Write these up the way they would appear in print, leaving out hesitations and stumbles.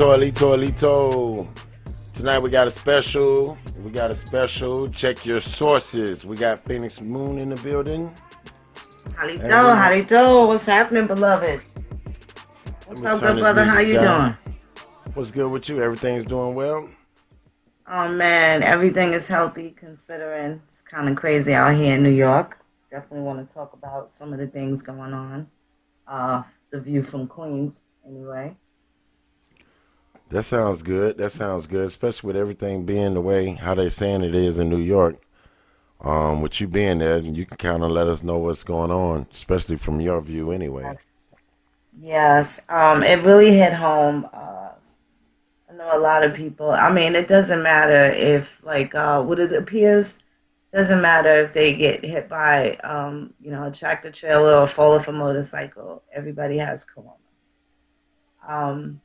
Alito. Tonight we got a special. Check your sources. We got Phoenix Moon in the building. Alito. What's happening, beloved? What's up, good brother? How you doing? What's good with you? Everything's doing well? Oh, man. Everything is healthy considering it's kind of crazy out here in New York. Definitely want to talk about some of the things going on. The view from Queens, anyway. That sounds good, especially with everything being the way how they saying it is in New York. With you being there, you can kind of let us know what's going on, especially from your view anyway. Yes. It really hit home. I know a lot of people. I mean, it doesn't matter if, like, what it appears, doesn't matter if they get hit by, a tractor trailer or fall off a motorcycle. Everybody has corona. Um,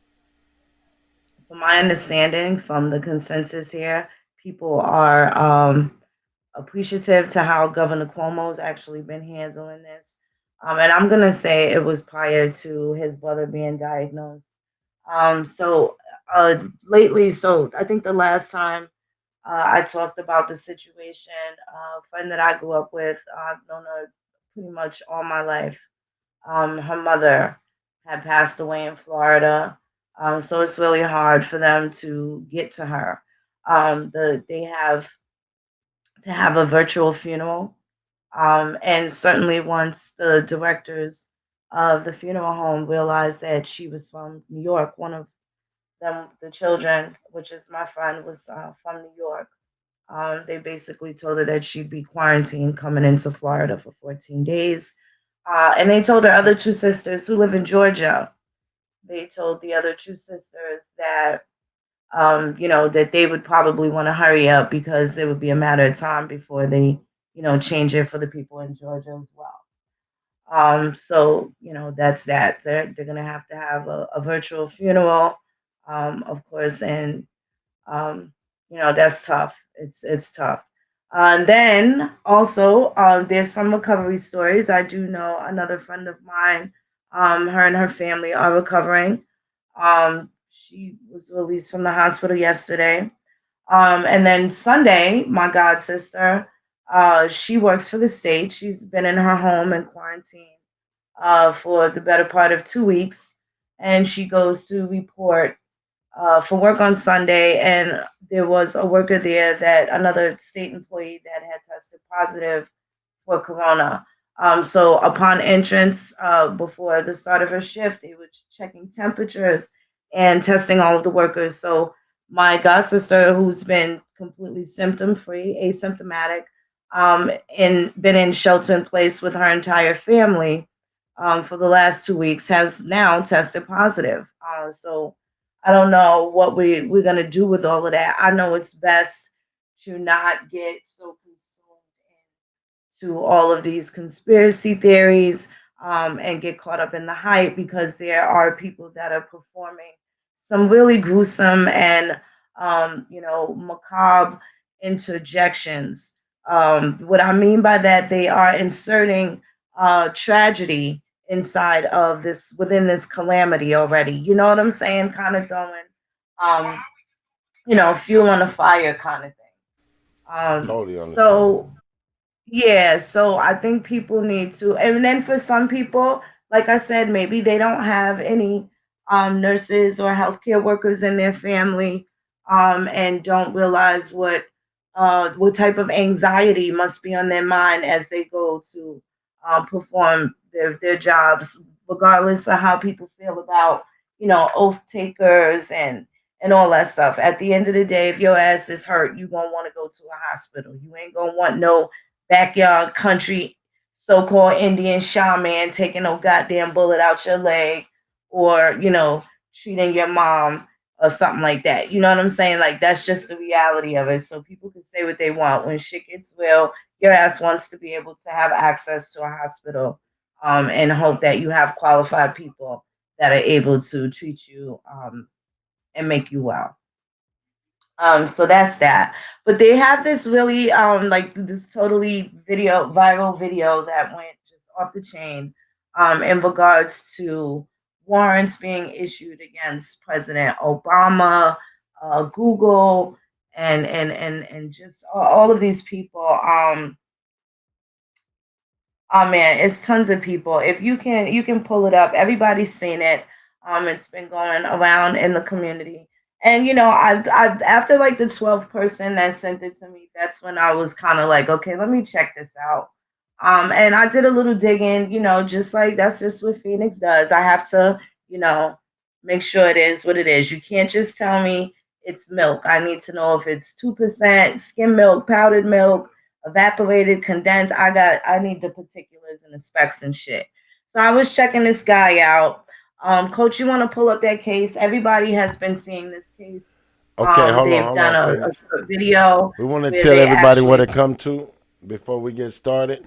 from my understanding, from the consensus here, people are appreciative to how Governor Cuomo's actually been handling this. And I'm going to say it was prior to his brother being diagnosed. Lately, I think the last time I talked about the situation, a friend that I grew up with, I've known her pretty much all my life. Her mother had passed away in Florida. So it's really hard for them to get to her. They have to have a virtual funeral. And certainly once the directors of the funeral home realized that she was from New York, one of them, the children, which is my friend, was from New York. They basically told her that she'd be quarantined coming into Florida for 14 days. And they told her other two sisters who live in Georgia, they told the other two sisters that, that they would probably want to hurry up because it would be a matter of time before they, change it for the people in Georgia as well. That's that. They're going to have a virtual funeral, of course, and, that's tough. It's tough. And then also, there's some recovery stories. I do know another friend of mine, her and her family are recovering. She was released from the hospital yesterday. And then Sunday, my god sister, she works for the state. She's been in her home in quarantine for the better part of 2 weeks. And she goes to report for work on Sunday, and there was a worker there, that another state employee that had tested positive for corona. So upon entrance, before the start of her shift, they were checking temperatures and testing all of the workers. So my god sister, who's been completely symptom-free, asymptomatic, and been in shelter in place with her entire family for the last 2 weeks, has now tested positive. So I don't know what we're going to do with all of that. I know it's best to not get so consumed into all of these conspiracy theories and get caught up in the hype, because there are people that are performing some really gruesome and, macabre interjections. What I mean by that, they are inserting tragedy inside of this, within this calamity already. You know what I'm saying? Kind of throwing, fuel on the fire kind of thing. Totally understand. So I think people need to, and then for some people, like I said, maybe they don't have any nurses or healthcare workers in their family, and don't realize what type of anxiety must be on their mind as they go to perform their jobs, regardless of how people feel about, oath takers and all that stuff. At the end of the day, if your ass is hurt, you gonna want to go to a hospital. You ain't gonna want no backyard country so-called Indian shaman taking no goddamn bullet out your leg, or treating your mom or something like that. You know what I'm saying? Like, that's just the reality of it. So people can say what they want. When shit gets real, your ass wants to be able to have access to a hospital, and hope that you have qualified people that are able to treat you and make you well. So that's that. But they have this really like this totally viral video that went just off the chain in regards to warrants being issued against President Obama, Google, and just all of these people. Oh man, it's tons of people. If you can pull it up. Everybody's seen it. It's been going around in the community. And I've after like the 12th person that sent it to me, that's when I was kind of like, okay, let me check this out. And I did a little digging, just like that's just what Phoenix does. I have to, you know, make sure it is what it is. You can't just tell me it's milk. I need to know if it's 2% skim milk, powdered milk, evaporated, condensed. I need the particulars and the specs and shit. So I was checking this guy out. Coach, you want to pull up that case? Everybody has been seeing this case. Okay, They've hold done on, a Phoenix. short video We want to where tell they everybody what actually. it come to before we get started.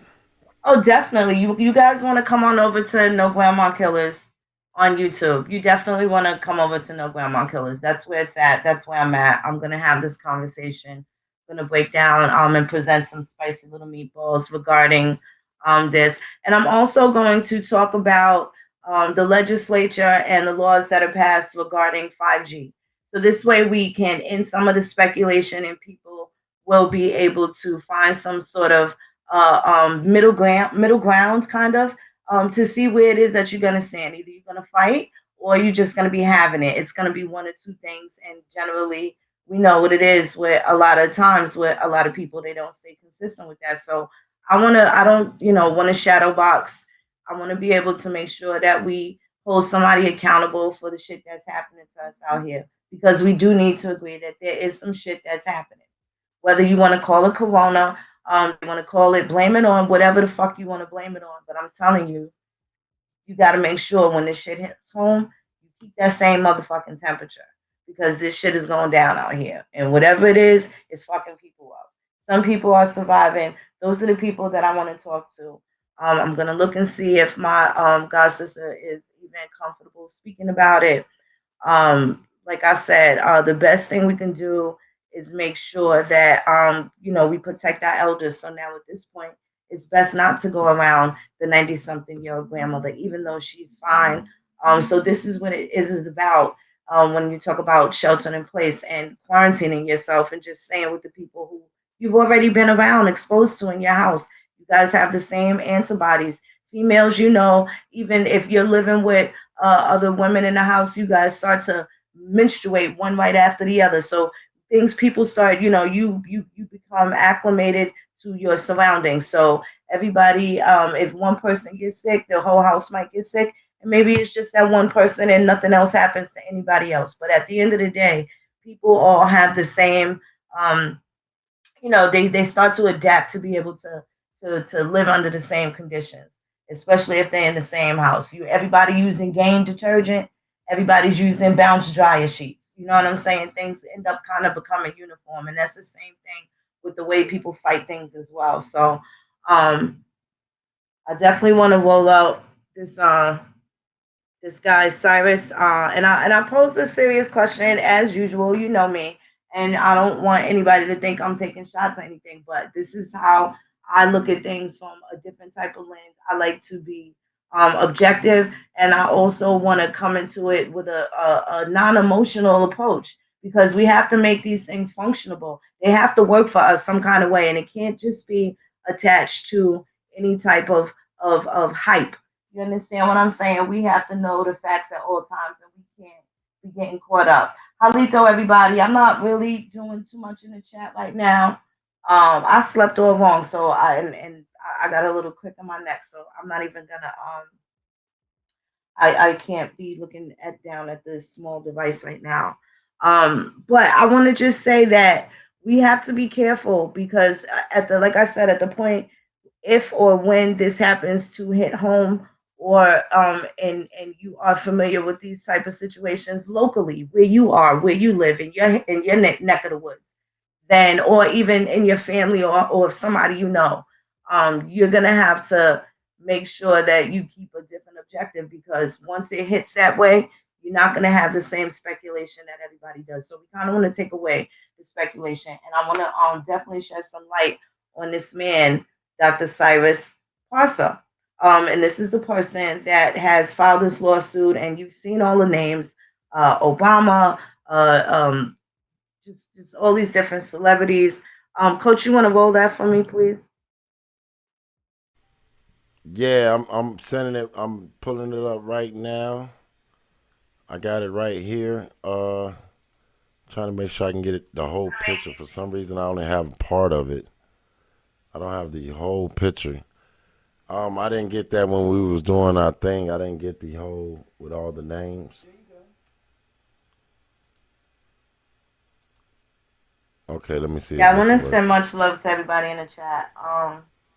Oh, definitely. You guys want to come on over to No Grandma Killers on YouTube. You definitely want to come over to No Grandma Killers. That's where it's at. That's where I'm at. I'm gonna have this conversation. I'm gonna break down and present some spicy little meatballs regarding this. And I'm also going to talk about the legislature and the laws that are passed regarding 5G. So this way we can end some of the speculation and people will be able to find some sort of middle ground kind of to see where it is that you're gonna stand. Either you're gonna fight or you're just gonna be having it. It's gonna be one or two things, and generally we know what it is. Where a lot of times, where a lot of people they don't stay consistent with that. So I don't want to shadow box. I want to be able to make sure that we hold somebody accountable for the shit that's happening to us out here because we do need to agree that there is some shit that's happening whether you want to call it corona, you want to call it blame it on whatever the fuck you want to blame it on. But I'm telling you, you got to make sure when this shit hits home, you keep that same motherfucking temperature because this shit is going down out here. And whatever it is, it's fucking people up. Some people are surviving. Those are the people that I want to talk to. I'm going to look and see if my god sister is even comfortable speaking about it. Like I said, the best thing we can do is make sure that we protect our elders. So now at this point, it's best not to go around the 90-something-year-old grandmother, even though she's fine. So this is what it is about when you talk about sheltering in place and quarantining yourself and just staying with the people who you've already been around, exposed to in your house. You guys have the same antibodies. Females, even if you're living with other women in the house, you guys start to menstruate one right after the other. So things people start, you become acclimated to your surroundings. So everybody, if one person gets sick, the whole house might get sick. And maybe it's just that one person and nothing else happens to anybody else. But at the end of the day, people all have the same um, they start to adapt to be able to live under the same conditions, especially if they're in the same house. Everybody using Gain detergent, everybody's using Bounce dryer sheets. You know what I'm saying? Things end up kind of becoming uniform, and that's the same thing with the way people fight things as well. So I definitely want to roll out this guy Syrus, and I posed a serious question as usual. You know me, and I don't want anybody to think I'm taking shots or anything. But this is how I look at things from a different type of lens. I like to be objective, and I also want to come into it with a non-emotional approach because we have to make these things functionable. They have to work for us some kind of way, and it can't just be attached to any type of hype. You understand what I'm saying? We have to know the facts at all times, and we can't be getting caught up. Halito, everybody. I'm not really doing too much in the chat right now. I slept all wrong, so I got a little crick in my neck, so I'm not even gonna I can't be looking at down at this small device right now. But I want to just say that we have to be careful because at the like I said at the point if or when this happens to hit home or and you are familiar with these type of situations locally where you are where you live in your neck of the woods then or even in your family or somebody you're gonna have to make sure that you keep a different objective because once it hits that way you're not going to have the same speculation that everybody does. So we kind of want to take away the speculation and I want to definitely shed some light on this man Dr. Syrus Parsa. And this is the person that has filed this lawsuit, and you've seen all the names, Obama, uh, um, just all these different celebrities. Coach, you want to roll that for me, please? Yeah, I'm sending it. I'm pulling it up right now. I got it right here. Trying to make sure I can get it the whole picture. For some reason, I only have part of it. I don't have the whole picture. I didn't get that when we was doing our thing. I didn't get the whole with all the names. Okay, let me see if Yeah, I want this to will work. send much love to everybody in the chat.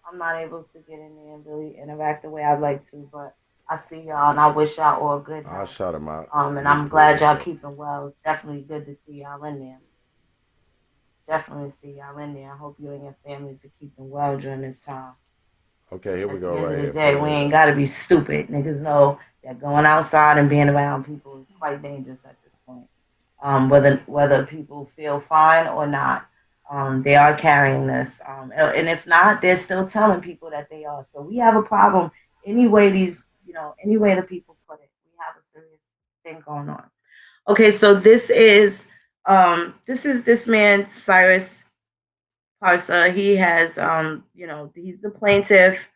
I'm not able to get in there and really interact the way I'd like to, but I see y'all and I wish y'all all good I health. shot him out. Let And me I'm pull glad this y'all up. keeping well. It's definitely good to see y'all in there. Definitely see y'all in there. I hope you and your families are keeping well during this time. Okay, here we At the go end right of the here. day, we Pulling it ain't up. got to be stupid. Niggas know that going outside and being around people is quite dangerous at this point. Whether people feel fine or not, they are carrying this. And if not, they're still telling people that they are. So we have a problem. Any way any way the people put it, we have a serious thing going on. Okay, so this is this man Syrus Parsa. He has he's the plaintiff.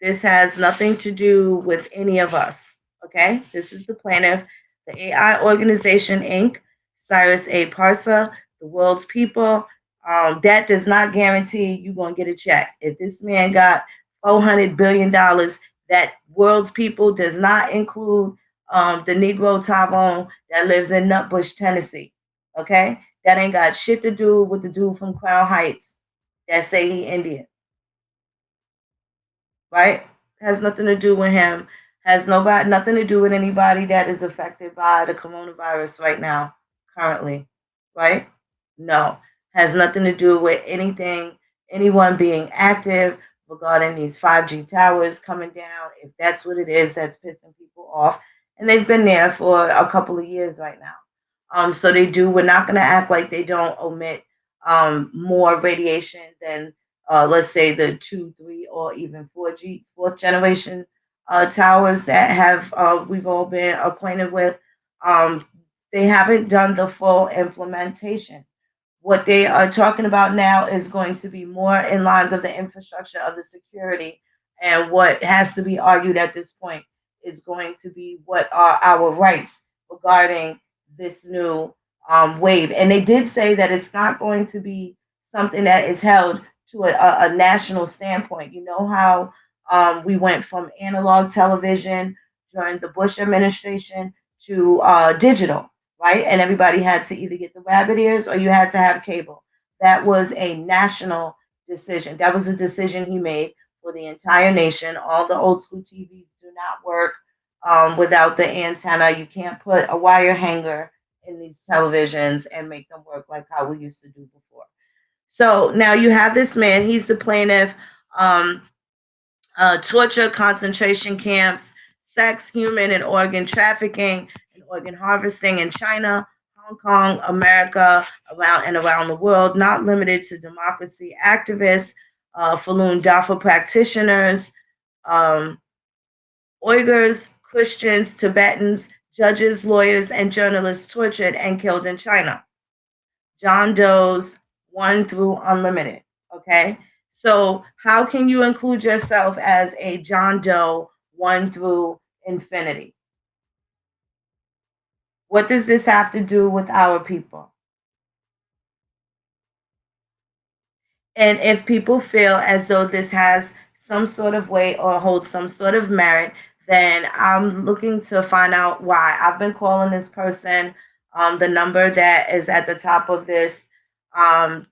This has nothing to do with any of us. Okay, this is the plaintiff, the AI Organization Inc., Cyrus A. Parsa, the world's people. That does not guarantee you're gonna get a check. If this man got $400 billion, that world's people does not include the Negro Tyrone that lives in Nutbush, Tennessee. Okay, that ain't got shit to do with the dude from Crown Heights that say he Indian, right? Has nothing to do with him. Has nobody nothing to do with anybody that is affected by the coronavirus right now, currently, right? No, has nothing to do with anything, anyone being active regarding these 5G towers coming down. If that's what it is, that's pissing people off, and they've been there for a couple of years right now. So they do. We're not going to act like they don't omit more radiation than let's say the 2, 3, or even 4G, fourth generation towers that have we've all been acquainted with. Um, they haven't done the full implementation. What they are talking about now is going to be more in lines of the infrastructure of the security, and what has to be argued at this point is going to be what are our rights regarding this new wave. And they did say that it's not going to be something that is held to a national standpoint. You know how we went from analog television during the Bush administration to digital, right? And everybody had to either get the rabbit ears or you had to have cable. That was a national decision. That was a decision he made for the entire nation. All the old school TVs do not work without the antenna. You can't put a wire hanger in these televisions and make them work like how we used to do before. So now you have this man. He's the plaintiff. Um, Torture, concentration camps, sex, human and organ trafficking, and organ harvesting in China, Hong Kong, America, around the world, not limited to democracy activists, Falun Dafa practitioners, um, Uyghurs, Christians, Tibetans, judges, lawyers, and journalists tortured and killed in China. John Doe's 1 through Unlimited. Okay. So, how can you include yourself as a John Doe 1 through infinity? What does this have to do with our people? And if people feel as though this has some sort of weight or holds some sort of merit, then I'm looking to find out why. I've been calling this person, the number that is at the top of this. And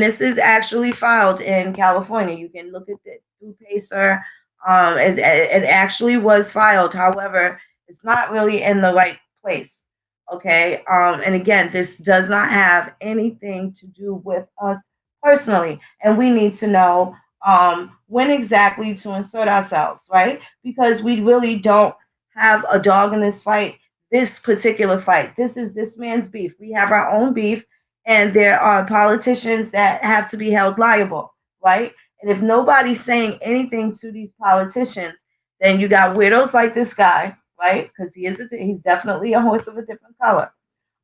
this is actually filed in California. You can look at it through Pacer. It actually was filed. However, it's not really in the right place. Okay. And again, this does not have anything to do with us personally, and we need to know when exactly to insert ourselves, right? Because we really don't have a dog in this fight, this particular fight. This is this man's beef. We have our own beef, and there are politicians that have to be held liable, right? And if nobody's saying anything to these politicians, then you got weirdos like this guy, right? Because he's definitely a horse of a different color.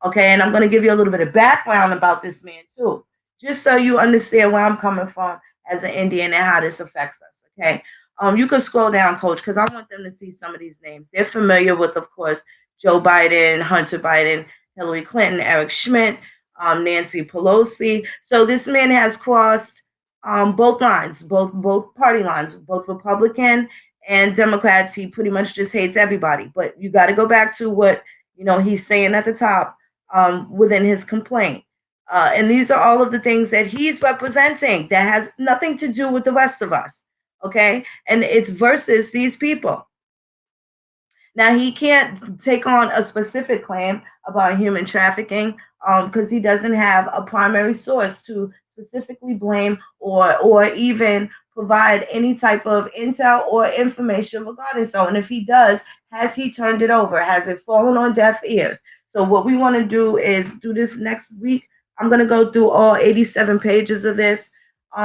Okay, and I'm going to give you a little bit of background about this man too, just so you understand where I'm coming from as an Indian and how this affects us. Okay, you could scroll down, Coach, because I want them to see some of these names. They're familiar with, of course, Joe Biden, Hunter Biden, Hillary Clinton, Eric Schmidt, Nancy Pelosi. So this man has crossed both lines, both party lines, both Republican and Democrats. He pretty much just hates everybody. But you got to go back to what he's saying at the top within his complaint. And these are all of the things that he's representing that has nothing to do with the rest of us. Okay. And it's versus these people. Now, he can't take on a specific claim about human trafficking because he doesn't have a primary source to specifically blame or even provide any type of intel or information regarding so. And if he does, has he turned it over? Has it fallen on deaf ears? So what we want to do is do this next week. I'm going to go through all 87 pages of this.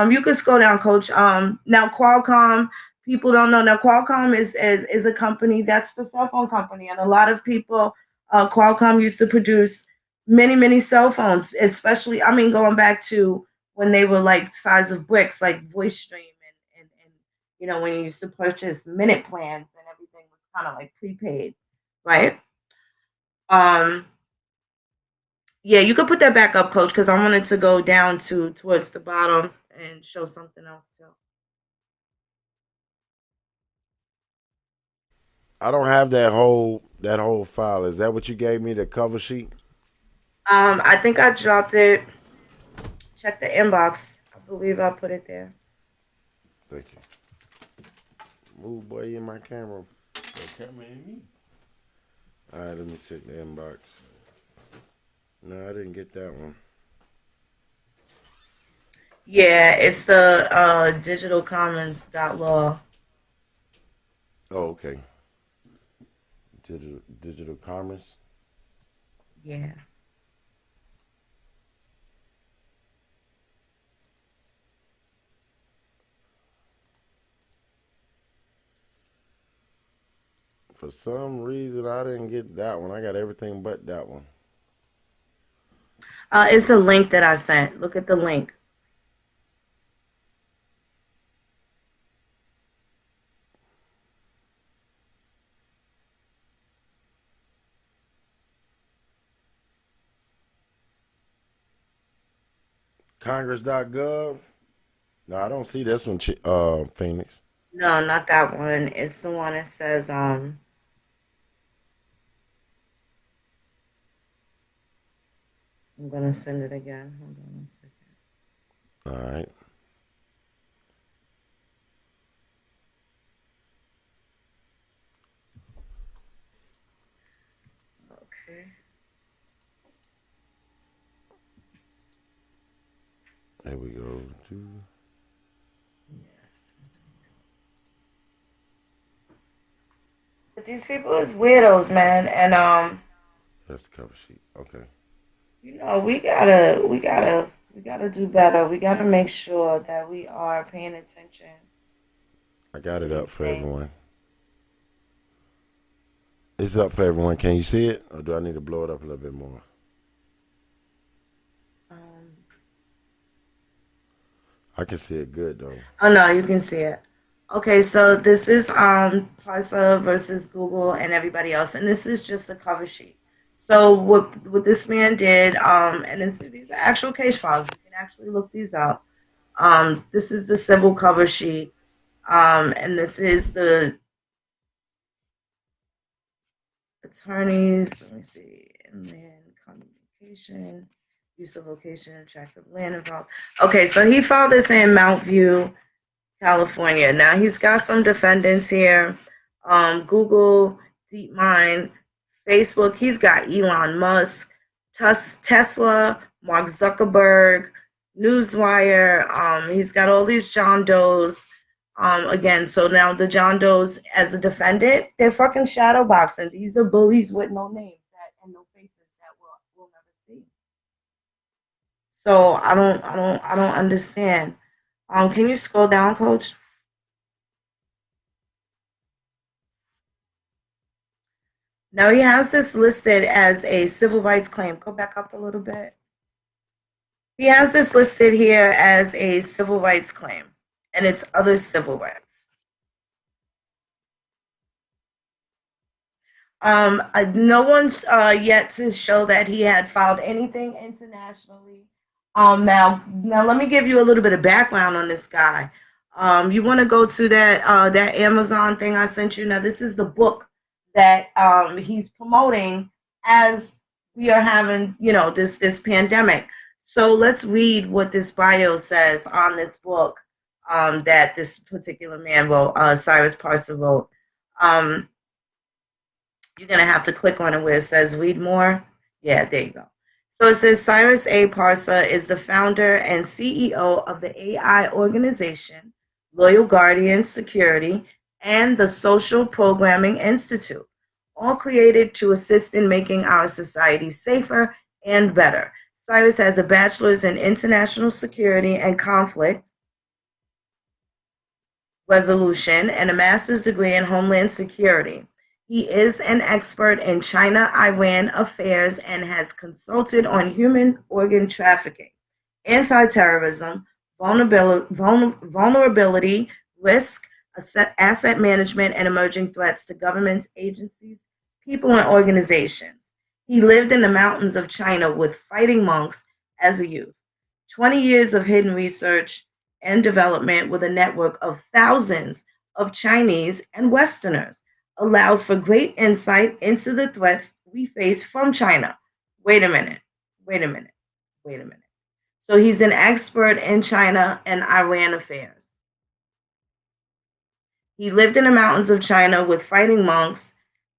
You can scroll down, Coach. Now, Qualcomm, people don't know. Now, Qualcomm is a company that's the cell phone company, and a lot of people, Qualcomm used to produce many cell phones, especially, I mean, going back to when they were like size of bricks, like VoiceStream, and when you used to purchase minute plans and everything was kind of like prepaid, right? Um, yeah, you could put that back up, Coach, because I wanted to go down towards the bottom and show something else too. I don't have that whole file. Is that what you gave me, the cover sheet? I think I dropped it. Check the inbox. I believe I put it there. Thank you. Move, boy, in my camera. The camera in me. All right, let me check the inbox. No, I didn't get that one. Yeah, it's the digitalcommons.law. Oh, okay. Digital commerce. Yeah. For some reason, I didn't get that one. I got everything but that one. It's the link that I sent. Look at the link. Congress.gov. No, I don't see this one, Phoenix. No, not that one. It's the one that says I'm gonna send it again. Hold on one second. All right. Okay. There we go. But these people is weirdos, man, and That's the cover sheet. Okay. we gotta do better. We gotta make sure that we are paying attention I got to it up these for things. everyone. It's up for everyone. Can you see it? Or do I need to blow it up a little bit more? Um, I can see it good, though. oh no, you can see it. Okay, so this is Parsa versus Google and everybody else, and this is just the cover sheet. So what this man did, and these are actual case files. You can actually look these up. This is the civil cover sheet, and this is the attorneys. Let me see, inland communication, use of location, attractive land involved. Okay, so he filed this in Mount View, California. Now he's got some defendants here. Google, DeepMind, Facebook. He's got Elon Musk, Tesla, Mark Zuckerberg, Newswire. He's got all these John Does. Again, so now the John Does as a defendant, they're fucking shadow boxing. These are bullies with no names and no faces that we'll never see. So I don't understand. Can you scroll down, Coach? Now he has this listed as a civil rights claim. Go back up a little bit. He has this listed here as a civil rights claim, and it's other civil rights. No one's yet to show that he had filed anything internationally. Now let me give you a little bit of background on this guy. You want to go to that Amazon thing I sent you? Now this is the book that he's promoting as we are having, this pandemic. So let's read what this bio says on this book that this particular man wrote, Syrus Parsa wrote. You're going to have to click on it where it says read more. Yeah, there you go. So it says Syrus A. Parsa is the founder and CEO of the AI organization, Loyal Guardian Security, and the Social Programming Institute, all created to assist in making our society safer and better. Syrus has a bachelor's in international security and conflict resolution and a master's degree in homeland security. He is an expert in China-Iran affairs and has consulted on human organ trafficking, anti-terrorism, vulnerability, risk, asset management, and emerging threats to governments, agencies, people, and organizations. He lived in the mountains of China with fighting monks as a youth. 20 years of hidden research and development with a network of thousands of Chinese and Westerners allowed for great insight into the threats we face from China. Wait a minute. So he's an expert in China and Iran affairs. He lived in the mountains of China with fighting monks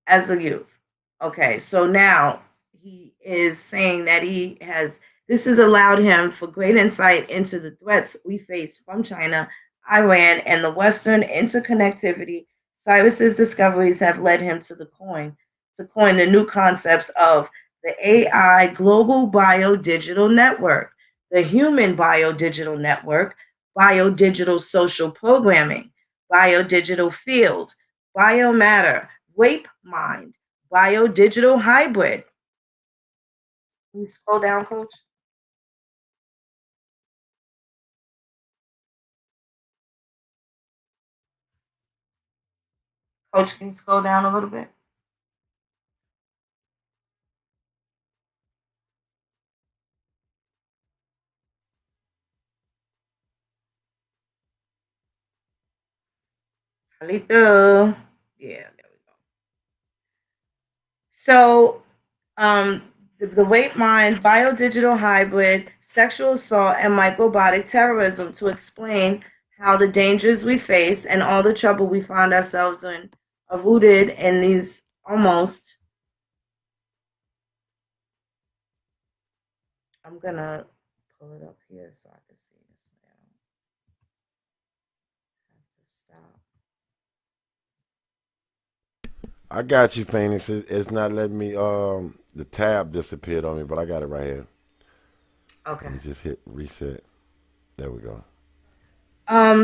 as a youth. Okay, so now he is saying that this has allowed him for great insight into the threats we face from China, Iran, and the Western interconnectivity. Syrus's discoveries have led him to coin the new concepts of the AI Global Biodigital Network, the Human Biodigital Network, Biodigital Social Programming, Biodigital Field, Biomatter, Rape Mind, Biodigital Hybrid. Can you scroll down, Coach? Coach, can you scroll down a little bit? Alito. Yeah, there we go. So, the Rape Mind, Biodigital Hybrid, Sexual Assault, and Microbitic Terrorism to explain how the dangers we face and all the trouble we find ourselves in are rooted in these almost. I'm going to pull it up here so I can see this now. I have to stop. I got you, Phoenix. It's not letting me. The tab disappeared on me, but I got it right here. Okay. Let me just hit reset. There we go.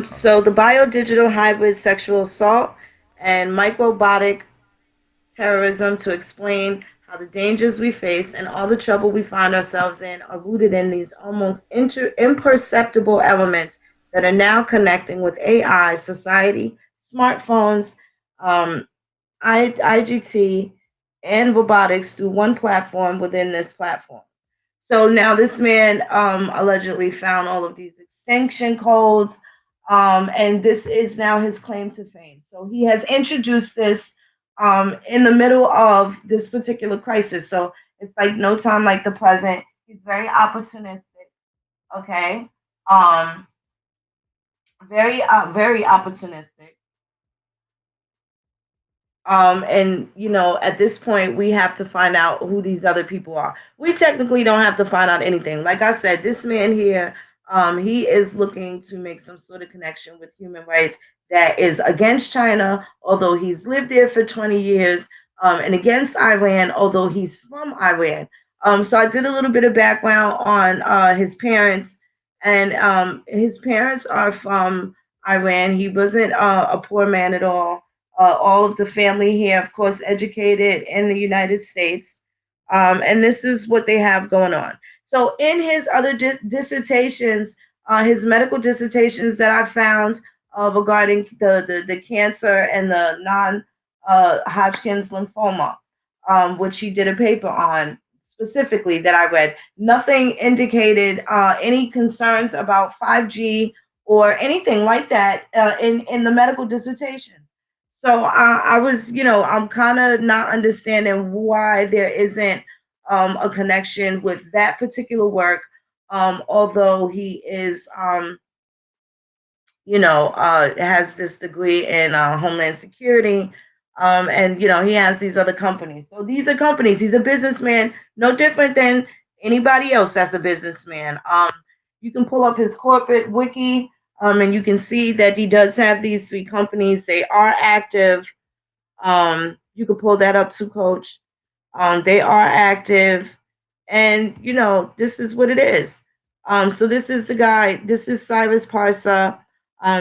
So the biodigital hybrid sexual assault and microbitic terrorism to explain how the dangers we face and all the trouble we find ourselves in are rooted in these almost imperceptible elements that are now connecting with AI, society, smartphones, IGT, and robotics through one platform within this platform. So now this man allegedly found all of these extinction codes, and this is now his claim to fame. So he has introduced this in the middle of this particular crisis. So it's like no time like the present. He's very opportunistic. Okay, very opportunistic. And at this point, we have to find out who these other people are. We technically don't have to find out anything. Like I said, this man here, he is looking to make some sort of connection with human rights that is against China, although he's lived there for 20 years, and against Iran, although he's from Iran. So I did a little bit of background on his parents. And his parents are from Iran. He wasn't a poor man at all. All of the family here, of course, educated in the United States. And this is what they have going on. So, in his other dissertations, his medical dissertations that I found regarding the cancer and the non Hodgkin's lymphoma, which he did a paper on specifically that I read, nothing indicated any concerns about 5G or anything like that in the medical dissertations. So I was, I'm kind of not understanding why there isn't a connection with that particular work, although he is, has this degree in Homeland Security. And, he has these other companies. So these are companies. He's a businessman, no different than anybody else that's a businessman. You can pull up his corporate wiki, and you can see that he does have these three companies. They are active. You can pull that up too, Coach. They are active, and this is what it is. So this is the guy. This is Syrus Parsa.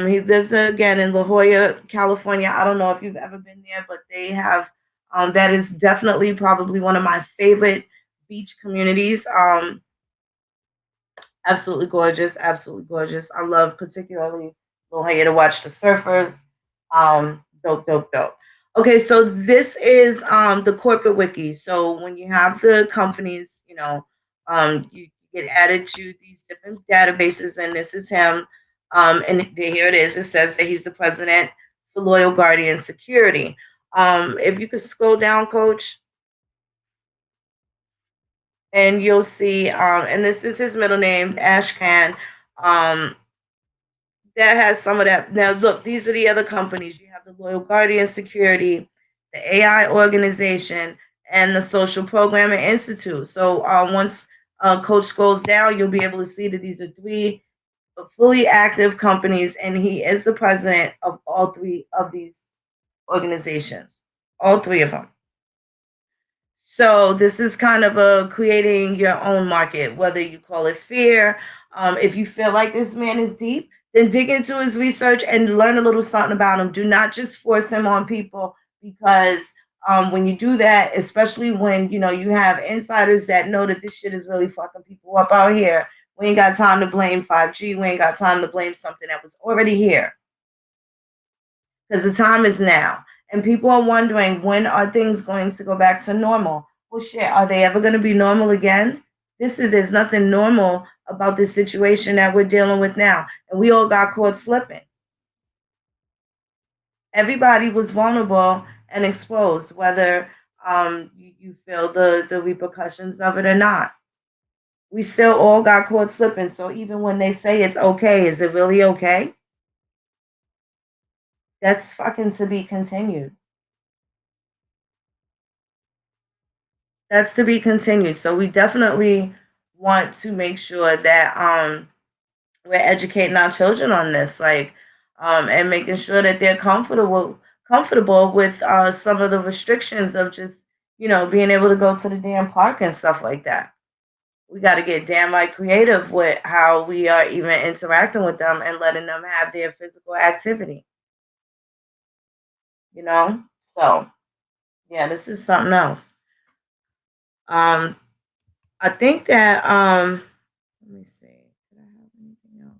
He lives again in La Jolla, California. I don't know if you've ever been there, but they have. That is definitely probably one of my favorite beach communities. Absolutely gorgeous, absolutely gorgeous. I love particularly La Jolla to watch the surfers. Dope, dope, dope. Okay, so this is the corporate wiki. So when you have the companies, you get added to these different databases, and this is him. And here it is. It says that he's the president for Loyal Guardian Security. If you could scroll down, Coach, and you'll see, and this is his middle name, Ashkan. Um, that has some of that. Now, look, these are the other companies. You have the Loyal Guardian Security, the AI organization, and the Social Programming Institute. So once Coach scrolls down, you'll be able to see that these are three fully active companies, and he is the president of all three of these organizations, all three of them. So this is kind of a creating your own market, whether you call it fear. If you feel like this man is deep, then dig into his research and learn a little something about him. Do not just force him on people, because when you do that, especially when you have insiders that know that this shit is really fucking people up out here, we ain't got time to blame 5G. We ain't got time to blame something that was already here, because the time is now. And people are wondering, when are things going to go back to normal? Well, shit, are they ever going to be normal again? There's nothing normal about this situation that we're dealing with now. And we all got caught slipping. Everybody was vulnerable and exposed, whether you feel the repercussions of it or not. We still all got caught slipping. So even when they say it's okay, is it really okay? That's fucking to be continued. That's to be continued. So we definitely want to make sure that we're educating our children on this, and making sure that they're comfortable with some of the restrictions of just being able to go to the damn park and stuff like that. We got to get damn right creative with how we are even interacting with them and letting them have their physical activity. So yeah, this is something else. I think that let me see. Did I have anything else?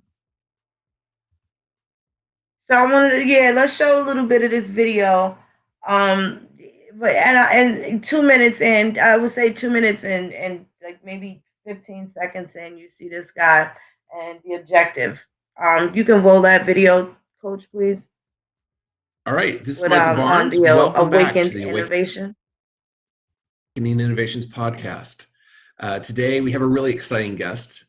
So I wanted to, yeah, let's show a little bit of this video. But and 2 minutes in, I would say 2 minutes in, and like maybe 15 seconds in, you see this guy and the objective. You can roll that video, Coach, please. All right, this is Michael Barnes. On the Welcome back Awakened to the Innovation. Awakening Innovations podcast. Today we have a really exciting guest.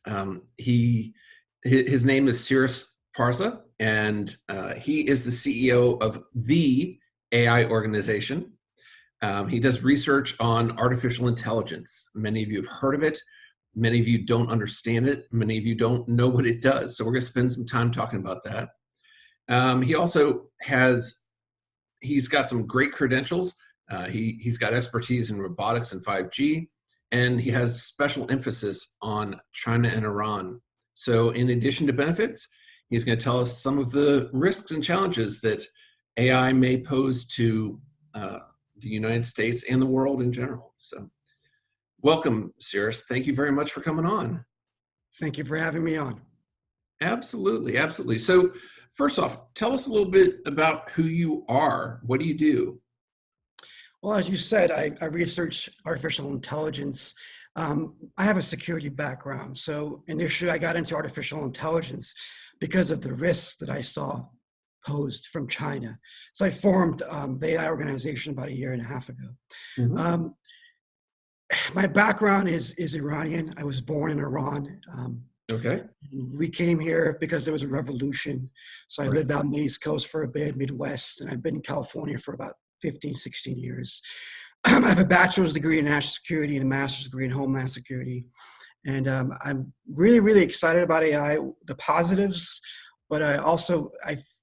His name is Syrus Parsa, and he is the CEO of the AI organization. He does research on artificial intelligence. Many of you have heard of it. Many of you don't understand it. Many of you don't know what it does. So we're going to spend some time talking about that. He also he's got some great credentials. He's got expertise in robotics and 5G, and he has special emphasis on China and Iran. So in addition to benefits, he's going to tell us some of the risks and challenges that AI may pose to the United States and the world in general. So welcome, Syrus. Thank you very much for coming on. Thank you for having me on. Absolutely, absolutely. So first off, tell us a little bit about who you are. What do you do? Well, as you said, I research artificial intelligence. I have a security background. So initially I got into artificial intelligence because of the risks that I saw posed from China. So I formed the AI organization about 1.5 years ago. Mhm. My background is Iranian. I was born in Iran. Okay. We came here because there was a revolution. So I Right. lived out in the East Coast for a bit, Midwest, and I've been in California for about 15, 16 years. I have a bachelor's degree in national security and a master's degree in homeland security. And I'm really, really excited about AI, the positives, but I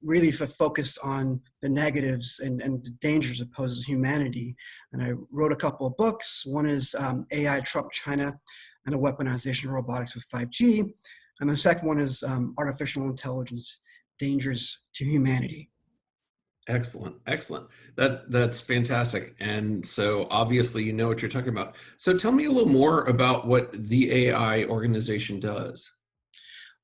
really focus on the negatives and the dangers it poses to humanity. And I wrote a couple of books. One is AI Trump China and the weaponization of robotics with 5G. And the second one is artificial intelligence, dangers to humanity. Excellent, excellent. That's fantastic. And so obviously you know what you're talking about. So tell me a little more about what the AI organization does.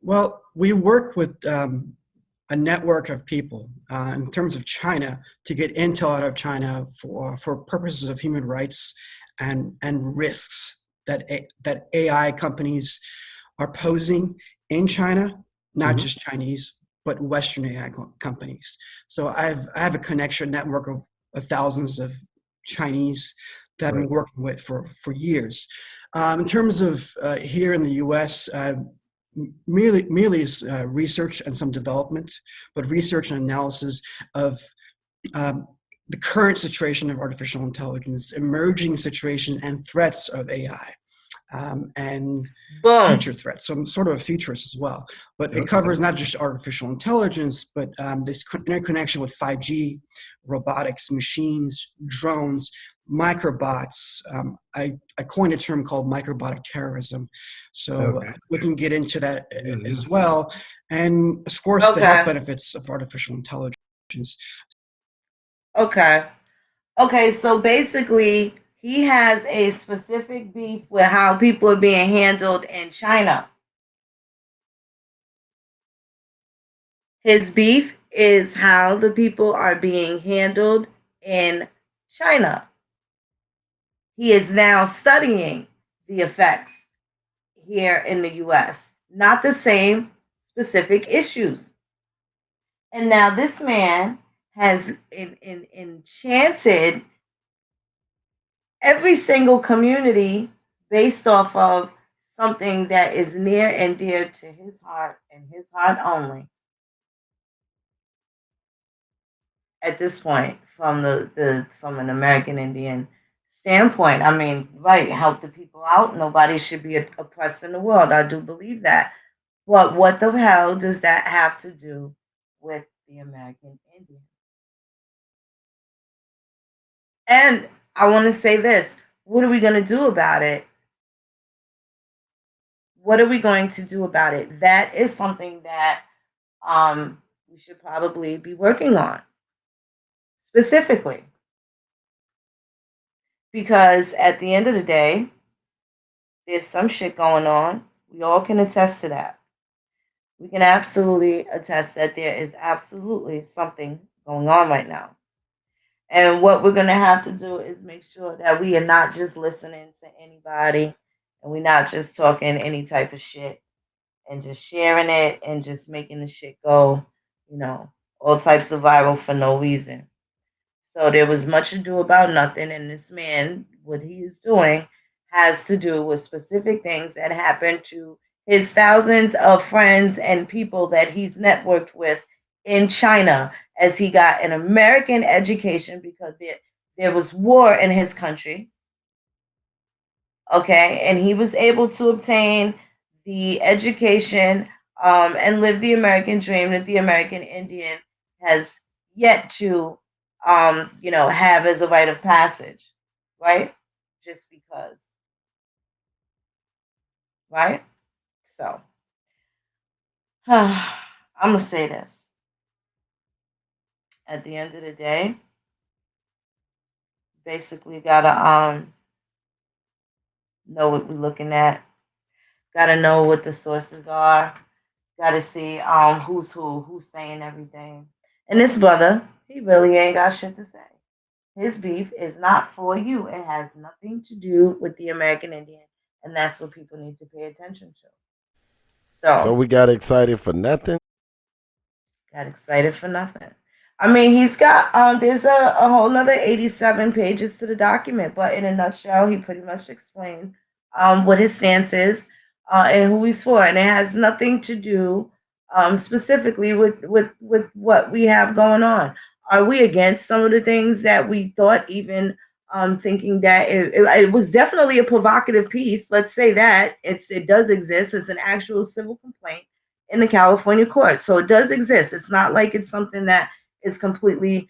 Well, we work with a network of people in terms of China to get intel out of China for purposes of human rights and risks that AI companies are posing in China, not Mhm. just Chinese, but Western AI companies. So I have a connection network of thousands of Chinese that I've been Right. working with for years. In terms of here in the U.S., merely is research and some development, but research and analysis of um, the current situation of artificial intelligence, emerging situation and threats of AI, and Boom. future threats. So I'm sort of a futurist as well, but it Okay. covers not just artificial intelligence, but this interconnection with 5G, robotics, machines, drones, microbots. I coined a term called microbiota terrorism. So Okay. we can get into that Yeah, yeah. as well. And of course, the health Okay. benefits of artificial intelligence. Okay. Okay, so basically, he has a specific beef with how people are being handled in China. His beef is how the people are being handled in China. He is now studying the effects here in the US, not the same specific issues. And now this man has enchanted every single community based off of something that is near and dear to his heart and his heart only. At this point, from from an American Indian standpoint, I mean, right, help the people out. Nobody should be oppressed in the world. I do believe that. But what the hell does that have to do with the American Indian? And I want to say this: what are we going to do about it? What are we going to do about it? That is something that we should probably be working on specifically. Because at the end of the day, there's some shit going on. We all can attest to that. We can absolutely attest that there is absolutely something going on right now. And what we're going to have to do is make sure that we are not just listening to anybody and we're not just talking any type of shit and just sharing it and just making the shit go, all types of viral for no reason. So there was much ado about nothing, and this man, what he is doing, has to do with specific things that happened to his thousands of friends and people that he's networked with in China as he got an American education because there was war in his country. Okay, and he was able to obtain the education and live the American dream that the American Indian has yet to, have as a rite of passage, right? Just because, right? So, I'm gonna say this. At the end of the day, basically gotta know what we're looking at. Gotta know what the sources are. Gotta see who's saying everything. And this brother, he really ain't got shit to say. His beef is not for you. It has nothing to do with the American Indian. And that's what people need to pay attention to. So So we got excited for nothing. got excited for nothing. I mean, he's got there's a whole nother 87 pages to the document, but in a nutshell, he pretty much explained what his stance is and who he's for, and it has nothing to do specifically with what we have going on. Are we against some of the things that we thought, even thinking that it was definitely a provocative piece? Let's say that it does exist. It's an actual civil complaint in the California court. So it does exist. It's not like it's something that is completely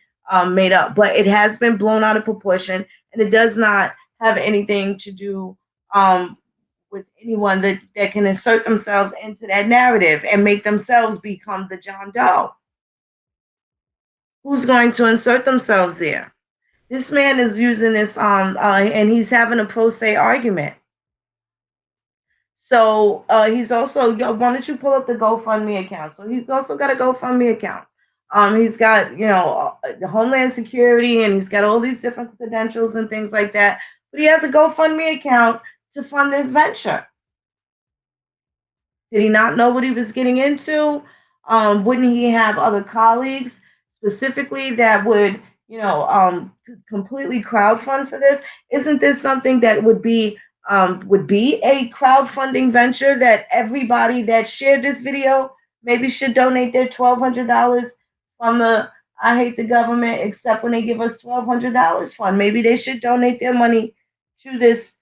made up, but it has been blown out of proportion, and it does not have anything to do with anyone that can insert themselves into that narrative and make themselves become the John Doe. Who's going to insert themselves there? This man is using this and he's having a pro se argument. So he's also, why don't you pull up the GoFundMe account? So he's also got a GoFundMe account. He's got, the Homeland Security, and he's got all these different credentials and things like that. But he has a GoFundMe account to fund this venture. Did he not know what he was getting into? Wouldn't he have other colleagues specifically that would, completely crowdfund for this? Isn't this something that would be a crowdfunding venture that everybody that shared this video maybe should donate their $1,200 from the I Hate the Government, except when they give us $1,200 fund? Maybe they should donate their money to this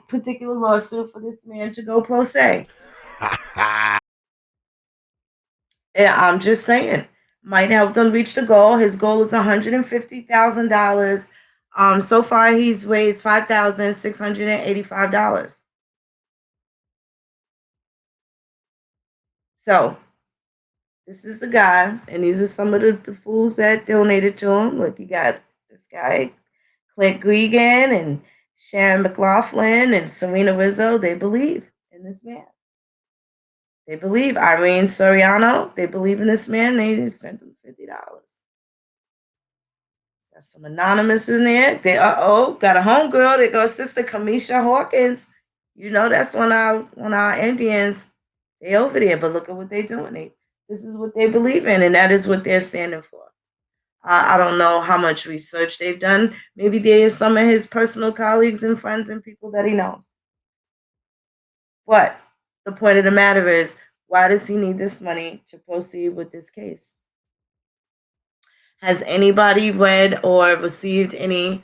particular lawsuit for this man to go pro se. Yeah, I'm just saying, might help them reach the goal. His goal is $150,000. So far, he's raised $5,685. So, this is the guy, and these are some of the fools that donated to him. Look, you got this guy, Clint Gregan, and Sharon McLaughlin, and Serena Rizzo. They believe in this man. They believe. Irene Soriano, they believe in this man. They sent him $50. Got some anonymous in there. They got a homegirl. They go, Sister Kamisha Hawkins. That's one of our Indians. They over there, but look at what they're doing. This is what they believe in, and that is what they're standing for. I don't know how much research they've done. Maybe there's some of his personal colleagues and friends and people that he knows. But the point of the matter is, why does he need this money to proceed with this case? Has anybody read or received any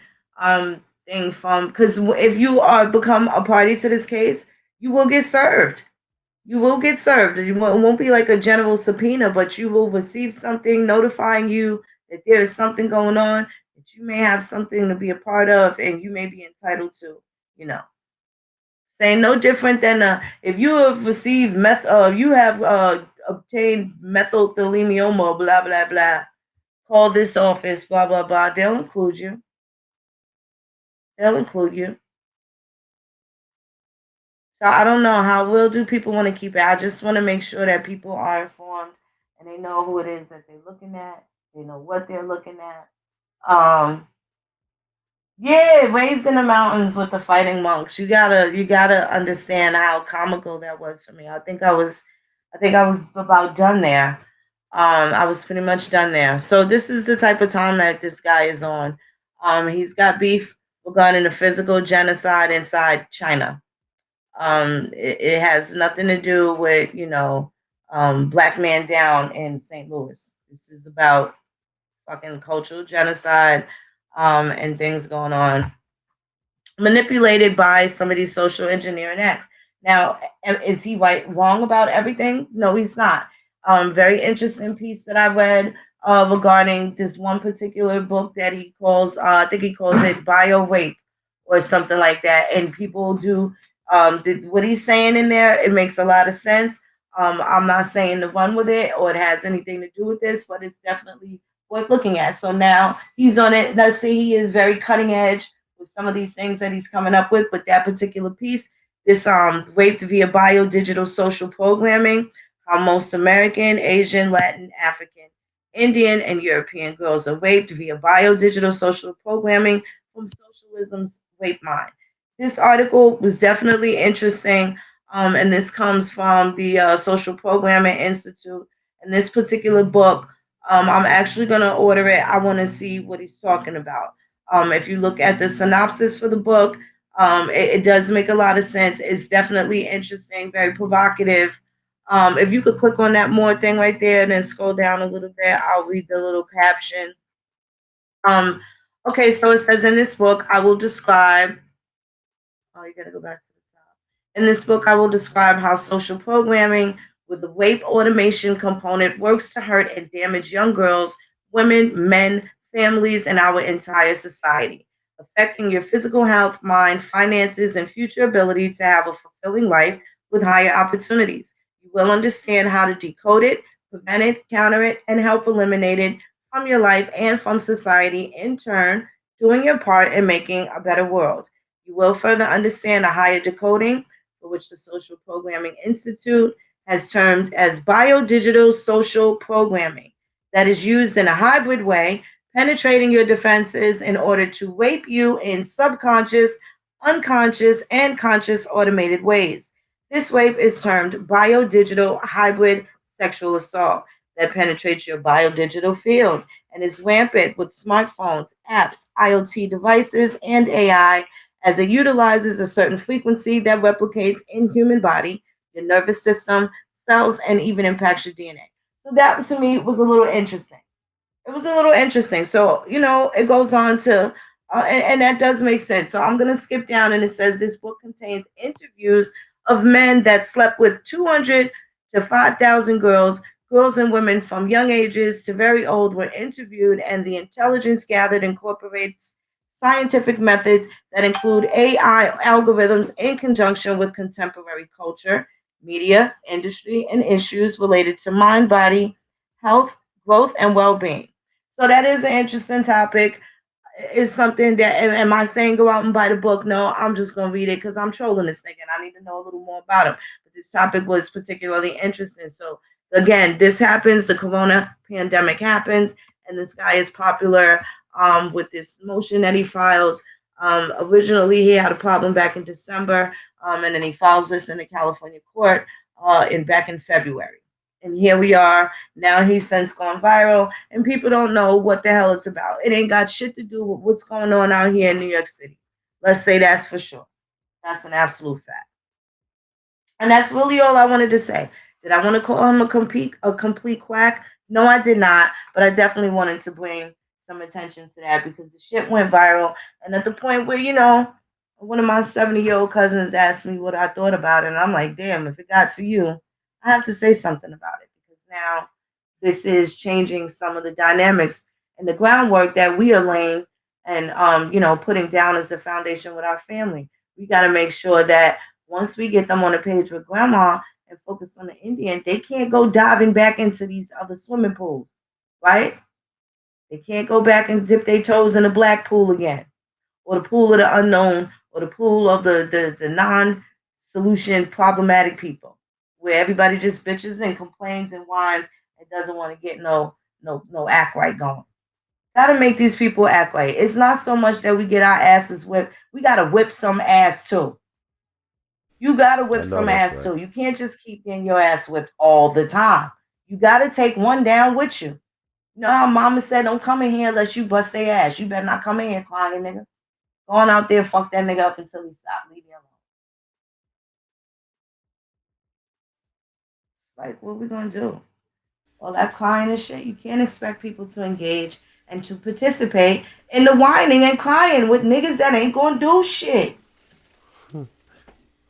thing from? Because if you become a party to this case, you will get served. You will get served. It won't be like a general subpoena, but you will receive something notifying you that there is something going on, that you may have something to be a part of, and you may be entitled to, Saying no different than if you have received you have obtained methylthelioma, blah, blah, blah, call this office, blah, blah, blah. They'll include you. They'll include you. So I don't know how real do people want to keep it. I just want to make sure that people are informed and they know who it is that they're looking at. They know what they're looking at. Yeah, raised in the mountains with the fighting monks. You gotta understand how comical that was for me. I think I was about done there. I was pretty much done there. So this is the type of time that this guy is on. He's got beef regarding the physical genocide inside China. It has nothing to do with Black Man Down in St. Louis. This is about fucking cultural genocide and things going on, manipulated by some of these social engineering acts. Now, is he wrong about everything? No, he's not. Very interesting piece that I read regarding this one particular book that he calls, I think he calls it Bio Rape or something like that. And people do what he's saying in there. It makes a lot of sense. I'm not saying to run with it or it has anything to do with this, but it's definitely worth looking at. So now he's on it. Let's see, he is very cutting edge with some of these things that he's coming up with. But that particular piece, this raped via bio digital social programming, how most American, Asian, Latin, African, Indian, and European girls are raped via bio digital social programming from socialism's rape mind. This article was definitely interesting, and this comes from the Social Programming Institute. And this particular book, I'm actually going to order it. I want to see what he's talking about. If you look at the synopsis for the book, it does make a lot of sense. It's definitely interesting, very provocative. If you could click on that more thing right there and then scroll down a little bit, I'll read the little caption. Um, okay, so it says in this book, I will describe. Oh, you gotta go back to the top. In this book, I will describe how social programming with the rape automation component works to hurt and damage young girls, women, men, families, and our entire society, affecting your physical health, mind, finances, and future ability to have a fulfilling life with higher opportunities. You will understand how to decode it, prevent it, counter it, and help eliminate it from your life and from society, in turn, doing your part in making a better world. You will further understand the higher decoding, for which the Social Programming Institute has termed as biodigital social programming, that is used in a hybrid way, penetrating your defenses in order to rape you in subconscious, unconscious, and conscious automated ways. This rape is termed biodigital hybrid sexual assault that penetrates your biodigital field and is rampant with smartphones, apps, IoT devices, and AI, as it utilizes a certain frequency that replicates in human body, your nervous system, cells, and even impacts your DNA. So that to me was a little interesting. It was a little interesting. So, it goes on to, and that does make sense. So I'm going to skip down, and it says this book contains interviews of men that slept with 200 to 5,000 girls. Girls and women from young ages to very old were interviewed, and the intelligence gathered incorporates scientific methods that include AI algorithms in conjunction with contemporary culture, media, industry, and issues related to mind, body, health, growth, and well being. So that is an interesting topic. It's something that, am I saying go out and buy the book? No, I'm just going to read it because I'm trolling this thing and I need to know a little more about him. But this topic was particularly interesting. So, again, this happens, the corona pandemic happens, and this guy is popular with this motion that he files. Originally, he had a problem back in December, and then he files this in the California court back in February. And here we are. Now he's since gone viral, and people don't know what the hell it's about. It ain't got shit to do with what's going on out here in New York City. Let's say that's for sure. That's an absolute fact. And that's really all I wanted to say. Did I want to call him a complete quack? No, I did not. But I definitely wanted to bring some attention to that because the shit went viral. And at the point where, one of my 70-year-old cousins asked me what I thought about it. And I'm like, damn, if it got to you, I have to say something about it because now this is changing some of the dynamics and the groundwork that we are laying and, putting down as the foundation with our family. We got to make sure that once we get them on a page with grandma and focus on the Indian, they can't go diving back into these other swimming pools, right? They can't go back and dip their toes in the black pool again, or the pool of the unknown, or the pool of the non-solution problematic people, where everybody just bitches and complains and whines and doesn't want to get no act right going. Gotta make these people act right. It's not so much that we get our asses whipped. We gotta whip some ass too. You gotta whip some ass right. too. You can't just keep getting your ass whipped all the time. You gotta take one down with you. You know how mama said, don't come in here unless you bust their ass. You better not come in here crying, nigga. Go on out there, fuck that nigga up until he stops. Leave me alone. It's like, what we gonna do? All that crying and shit, you can't expect people to engage and to participate in the whining and crying with niggas that ain't gonna do shit.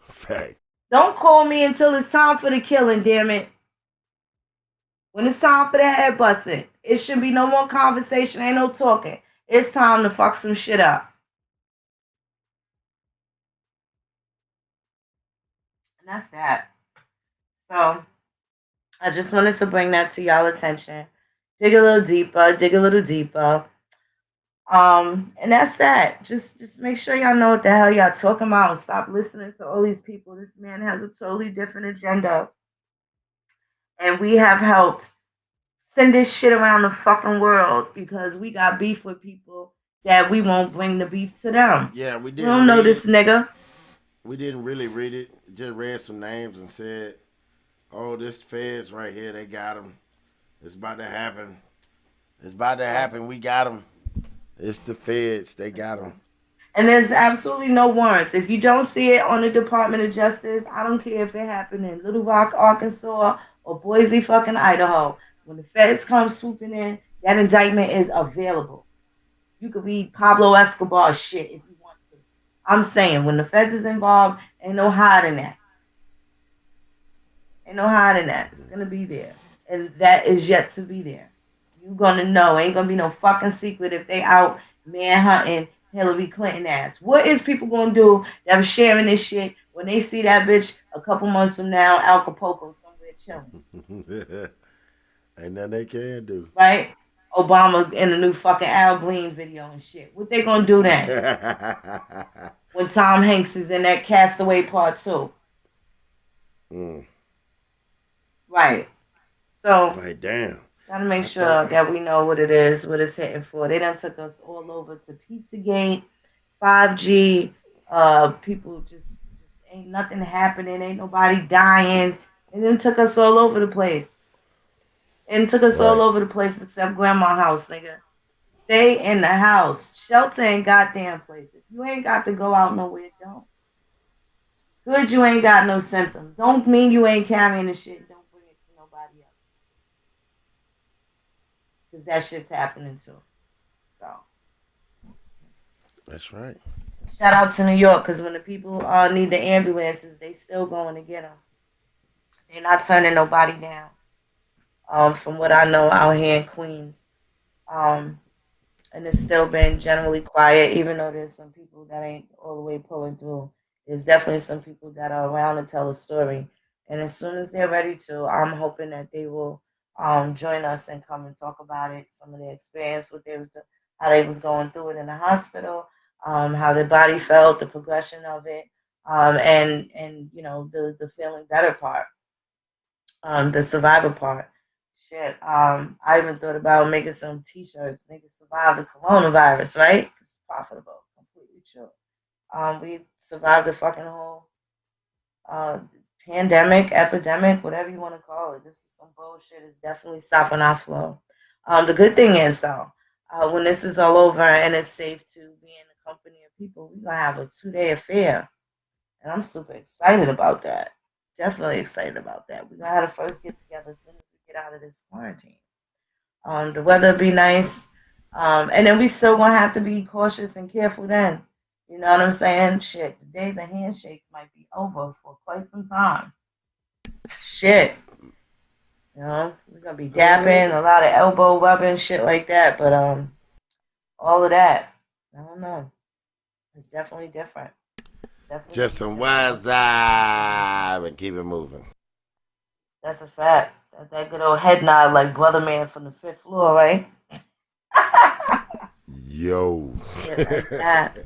Fact. Don't call me until it's time for the killing, damn it. When it's time for the head busting, it should be no more conversation, ain't no talking. It's time to fuck some shit up. And that's that. So I just wanted to bring that to y'all attention. Dig a little deeper, dig a little deeper. And that's that. Just make sure y'all know what the hell y'all talking about. Stop listening to all these people. This man has a totally different agenda. And we have helped send this shit around the fucking world because we got beef with people that we won't bring the beef to them. Yeah, we We didn't don't know read this it. nigga. We didn't really read it. Just read some names and said, "Oh, this feds right here, they got him. It's about to happen. It's about to happen. We got him. It's the feds. They got him." And there's absolutely no warrants. If you don't see it on the Department of Justice, I don't care if it happened in Little Rock, Arkansas, or Boise, fucking Idaho. When the feds come swooping in, that indictment is available. You could read Pablo Escobar shit if you want to. I'm saying when the feds is involved, ain't no hiding that. Ain't no hiding that. It's gonna be there, and that is yet to be there. You gonna know. Ain't gonna be no fucking secret if they out manhunting Hillary Clinton ass. What is people gonna do that was sharing this shit when they see that bitch a couple months from now, Acapulco somewhere chilling? Ain't nothing they can do. Right? Obama in a new fucking Al Green video and shit. What they gonna do then? When Tom Hanks is in that Castaway Part 2. Right. So Like, damn. gotta make sure that we know what it is, what it's hitting for. They done took us all over to Pizzagate, 5G. People just ain't nothing happening, ain't nobody dying. And then took us all over the place. And took us all over the place except grandma's house, nigga. Stay in the house. Shelter ain't goddamn place. If you ain't got to go out nowhere, don't. Good, you ain't got no symptoms. Don't mean you ain't carrying the shit. Don't bring it to nobody else. Because that shit's happening too. So. That's right. Shout out to New York, because when the people need the ambulances, they still going to get them. They're not turning nobody down. From what I know out here in Queens. And it's still been generally quiet, even though there's some people that ain't all the way pulling through. There's definitely some people that are around to tell a story. And as soon as they're ready to, I'm hoping that they will join us and come and talk about it, some of their experience, how they was going through it in the hospital, how their body felt, the progression of it, and you know, the feeling better part, the survivor part. Shit, I even thought about making some T-shirts. Niggas survived the coronavirus, right? It's profitable, completely true. We survived the fucking whole pandemic, epidemic, whatever you want to call it. This is some bullshit. It's definitely stopping our flow. The good thing is, though, when this is all over and it's safe to be in the company of people, we're going to have a 2-day affair. And I'm super excited about that. Definitely excited about that. We're going to have the first get together as soon as we get out of this quarantine. The weather be nice. And then we still going to have to be cautious and careful then. You know what I'm saying? Shit, the days of handshakes might be over for quite some time. Shit. You know, we're going to be dapping, a lot of elbow rubbing, shit like that. But all of that, I don't know. It's definitely different. Just some wise eye and keep it moving. That's a fact. That good old head nod like Brother Man from the 5th floor, right? Yo. Shit like that.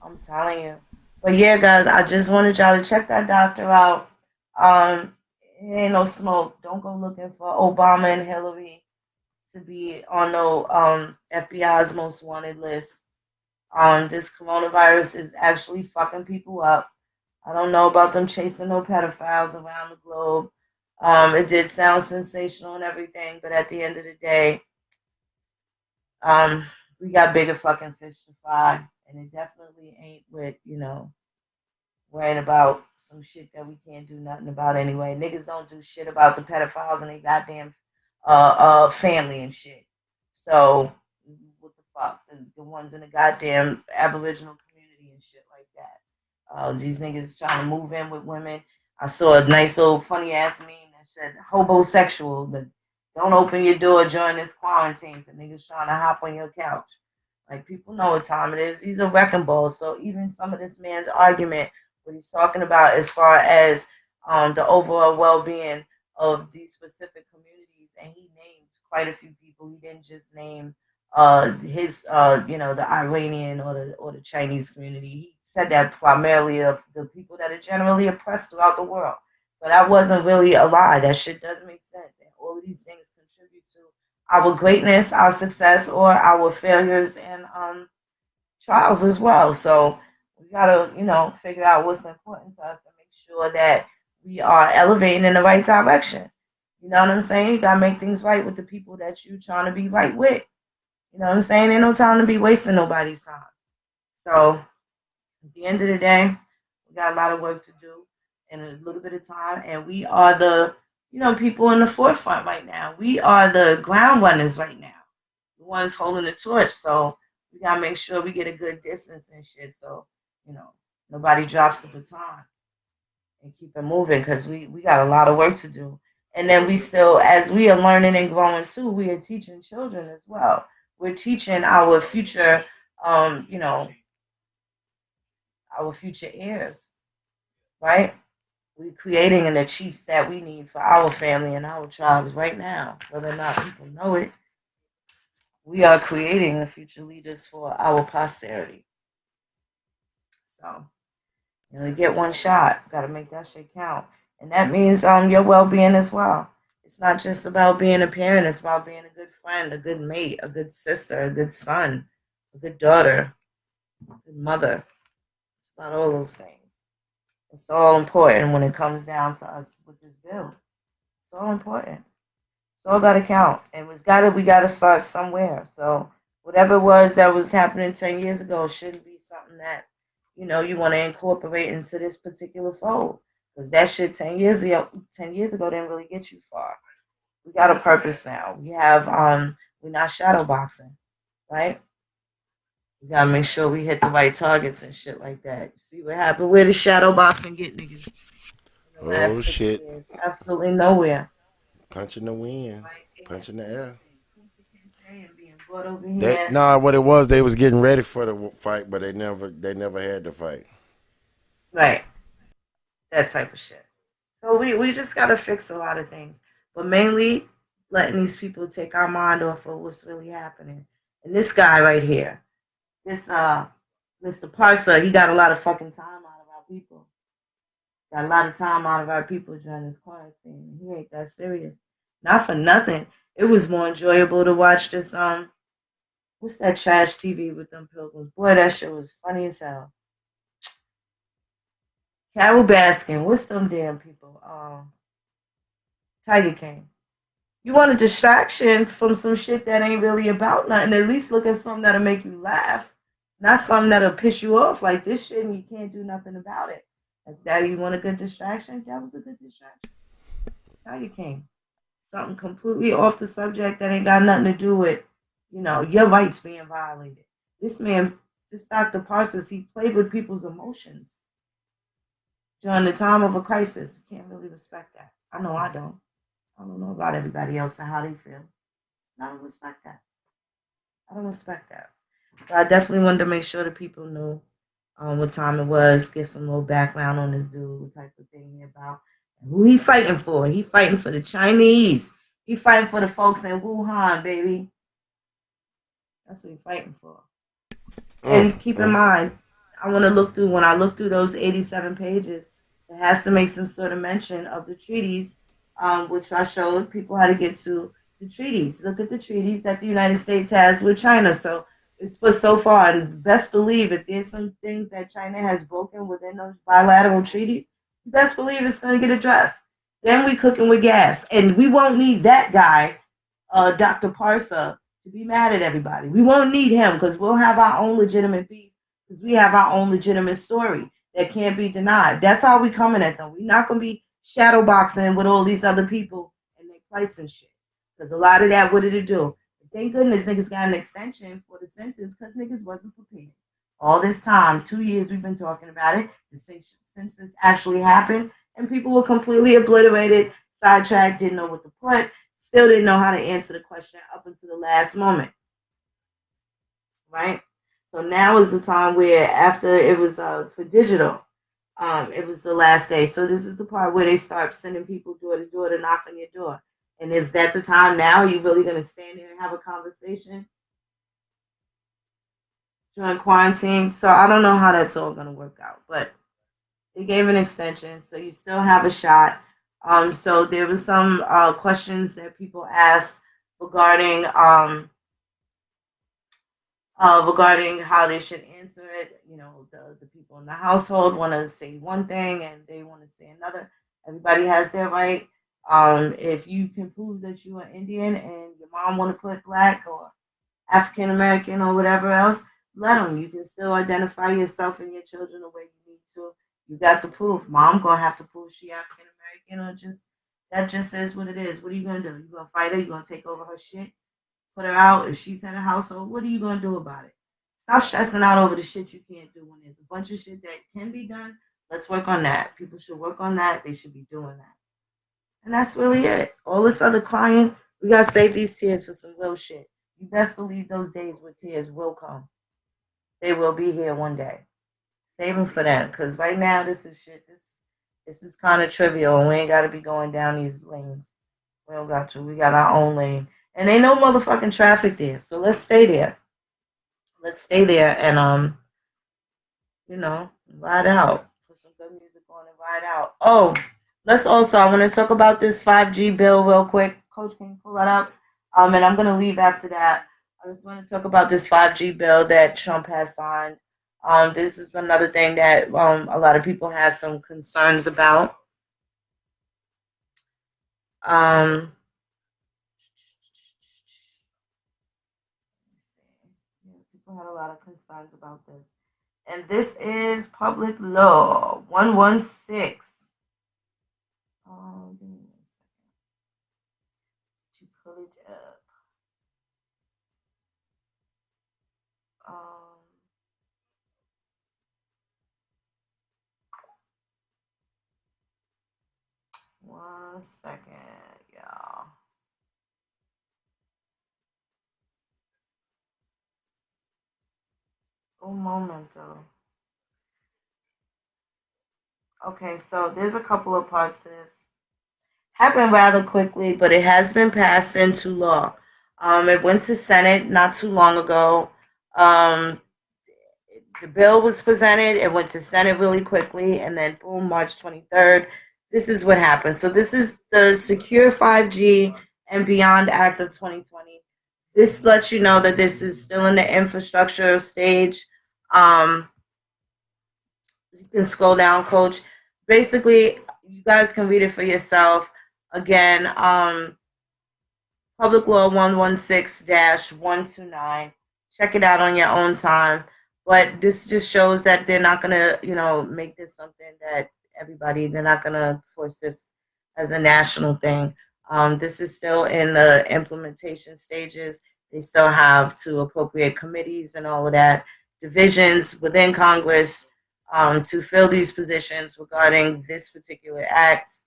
I'm telling you. But yeah, guys, I just wanted y'all to check that doctor out. It ain't no smoke. Don't go looking for Obama and Hillary to be on no FBI's most wanted list. This coronavirus is actually fucking people up. I don't know about them chasing no pedophiles around the globe. It did sound sensational and everything, but at the end of the day, we got bigger fucking fish to fry, and it definitely ain't with, you know, worrying about some shit that we can't do nothing about anyway. Niggas don't do shit about the pedophiles and they goddamn family and shit. So what the fuck? The ones in the goddamn Aboriginal community and shit like that. These niggas trying to move in with women. I saw a nice little funny ass meme that said hobosexual. Don't open your door during this quarantine for niggas trying to hop on your couch. Like, people know what time it is. He's a wrecking ball. So even some of this man's argument, what he's talking about as far as the overall well-being of these specific communities, and he named quite a few people. He didn't just name his the Iranian or the Chinese community. He said that primarily of the people that are generally oppressed throughout the world. So that wasn't really a lie. That shit does make sense, and all of these things contribute to our greatness, our success, or our failures and trials as well. So we gotta, figure out what's important to us and make sure that we are elevating in the right direction. You know what I'm saying? You gotta make things right with the people that you're trying to be right with. You know what I'm saying? Ain't no time to be wasting nobody's time. So at the end of the day, we got a lot of work to do in a little bit of time, and we are the people in the forefront right now. We are the ground runners right now, the ones holding the torch. So we gotta make sure we get a good distance and shit, so nobody drops the baton, and keep it moving, because we got a lot of work to do. And then we still, as we are learning and growing too, we are teaching children as well. We're teaching our future, our future heirs, right? We're creating the chiefs that we need for our family and our tribes right now. Whether or not people know it, we are creating the future leaders for our posterity. So, you get one shot. Got to make that shit count. And that means your well-being as well. It's not just about being a parent. It's about being a good friend, a good mate, a good sister, a good son, a good daughter, a good mother. It's about all those things. It's all important when it comes down to us with this bill. It's all important. It's all got to count. And we got to start somewhere. So whatever it was that was happening 10 years ago shouldn't be something that, you want to incorporate into this particular fold. Because that shit 10 years ago didn't really get you far. We got a purpose now. We have, we're not shadow boxing, right? We gotta make sure we hit the right targets and shit like that. You see what happened? Where did shadow boxing get niggas? In the last 50 shit. years? Absolutely nowhere. Punch in the wind. Right? Punch in the air. And being brought over here. What it was, they was getting ready for the fight, but they never had the fight. Right. That type of shit. So we just gotta fix a lot of things. But mainly letting these people take our mind off of what's really happening. And this guy right here, this Mr. Parsa, he got a lot of fucking time out of our people. Got a lot of time out of our people during this quarantine. He ain't that serious. Not for nothing. It was more enjoyable to watch this what's that trash TV with them pilgrims? Boy, that shit was funny as hell. Carol Baskin, what's them damn people? Tiger King. You want a distraction from some shit that ain't really about nothing, at least look at something that'll make you laugh. Not something that'll piss you off like this shit and you can't do nothing about it. Like that, you want a good distraction? That was a good distraction. Tiger King. Something completely off the subject that ain't got nothing to do with, your rights being violated. This Dr. Parsa, he played with people's emotions during the time of a crisis. You can't really respect that. I know I don't. I don't know about everybody else and how they feel. I don't respect that. But I definitely wanted to make sure that people knew what time it was, get some little background on this dude, what type of thing he about, and who he fighting for. He fighting for the Chinese. He fighting for the folks in Wuhan, baby. That's what he fighting for. And keep in mind, when I look through those 87 pages, it has to make some sort of mention of the treaties, which I showed people how to get to the treaties. Look at the treaties that the United States has with China. So it's for so far, and best believe if there's some things that China has broken within those bilateral treaties, you best believe it's going to get addressed. Then we cooking with gas, and we won't need that guy, Dr. Parsa, to be mad at everybody. We won't need him because we'll have our own legitimate beef, because we have our own legitimate story that can't be denied. That's how we coming at them. We're not going to be shadow boxing with all these other people and their fights and shit. Because a lot of that, what did it do? Thank goodness niggas got an extension for the census because niggas wasn't prepared. All this time, 2 years we've been talking about it. The census actually happened and people were completely obliterated, sidetracked, didn't know what to put, still didn't know how to answer the question up until the last moment. Right? So now is the time where after it was for digital, It was the last day. So this is the part where they start sending people door to door to knock on your door. And is that the time now? Are you really going to stand there and have a conversation during quarantine? So I don't know how that's all going to work out. But they gave an extension, so you still have a shot. So there was some questions that people asked regarding regarding how they should answer it. You know, the people in the household want to say one thing and they want to say another. Everybody has their right. If you can prove that you are Indian and your mom want to put black or African American or whatever else, let them. You can still identify yourself and your children the way you need to. You got the proof. Mom gonna have to prove she African American, or just that just is what it is. What are you gonna do? You gonna fight her? You gonna take over her shit? Put her out? If she's in a household, what are you gonna do about it? Stop stressing out over the shit you can't do when there's a bunch of shit that can be done. Let's work on that. People should work on that. They should be doing that. And that's really it. All this other crying, we gotta save these tears for some real shit. You best believe those days with tears will come. They will be here one day. Save them for that, because right now this is shit. This is kind of trivial, and we ain't got to be going down these lanes. We don't got to. We got our own lane, and ain't no motherfucking traffic there. So let's stay there. Let's stay there and ride out. Put some good music on and ride out. Oh, let's also. I want to talk about this 5G bill real quick. Coach, can you pull that up? And I'm gonna leave after that. I just want to talk about this 5G bill that Trump has signed. This is another thing that a lot of people have some concerns about. People had a lot of concerns about this. And this is Public Law 116. Give me a second to pull it up. 1 second, y'all. Un momento. Okay, so there's a couple of parts to this. Happened rather quickly, but it has been passed into law. It went to Senate not too long ago. The bill was presented. It went to Senate really quickly, and then boom, March 23rd. This is what happened. So this is the Secure 5G and Beyond Act of 2020. This lets you know that this is still in the infrastructure stage. You can scroll down, Coach. Basically, you guys can read it for yourself. Again, Public Law 116-129. Check it out on your own time. But this just shows that they're not going to, make this something that they're not going to force this as a national thing. This is still in the implementation stages. They still have to appropriate committees and all of that, divisions within Congress to fill these positions regarding this particular act.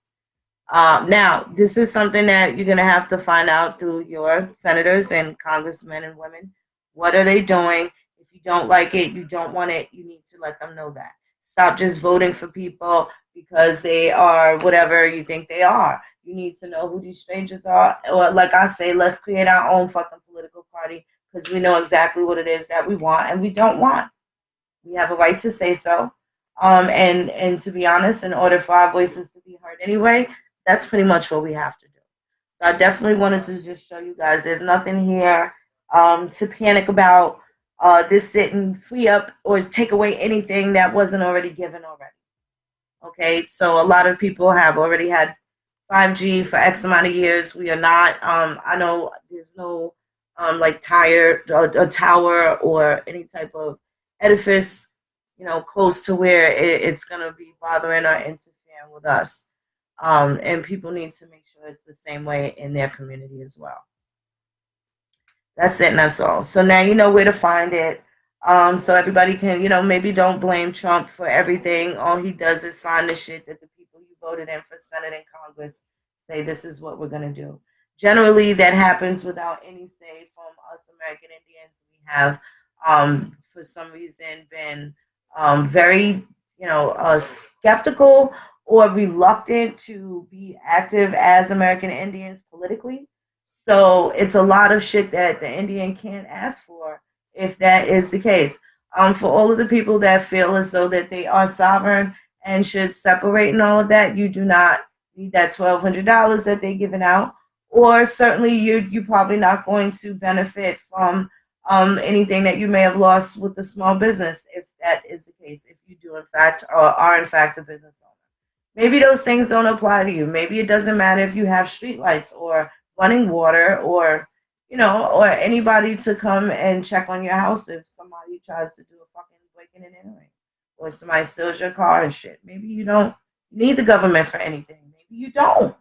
Now, this is something that you're going to have to find out through your senators and congressmen and women. What are they doing? If you don't like it, you don't want it, you need to let them know that. Stop just voting for people because they are whatever you think they are. You need to know who these strangers are. Or like I say, let's create our own fucking political party because we know exactly what it is that we want and we don't want. We have a right to say so. And to be honest, in order for our voices to be heard anyway, that's pretty much what we have to do. So I definitely wanted to just show you guys there's nothing here to panic about. This didn't free up or take away anything that wasn't already given already. Okay, so a lot of people have already had 5G for X amount of years. We are not. I know there's no like a tower or any type of edifice, close to where it's gonna be bothering or interfering with us. And people need to make sure it's the same way in their community as well. That's it, and that's all. So now you know where to find it. So everybody can, maybe don't blame Trump for everything. All he does is sign the shit that the people you voted in for Senate and Congress say this is what we're going to do. Generally, that happens without any say from us American Indians. We have, for some reason, been very skeptical or reluctant to be active as American Indians politically. So it's a lot of shit that the Indian can't ask for if that is the case. For all of the people that feel as though that they are sovereign and should separate and all of that, you do not need that $1,200 that they're giving out, or certainly you're probably not going to benefit from anything that you may have lost with the small business if that is the case. If you do in fact or are in fact a business owner, maybe those things don't apply to you. Maybe it doesn't matter if you have streetlights or running water or or anybody to come and check on your house if somebody tries to do a fucking breaking and entering or somebody steals your car and shit. Maybe you don't need the government for anything. Maybe you don't.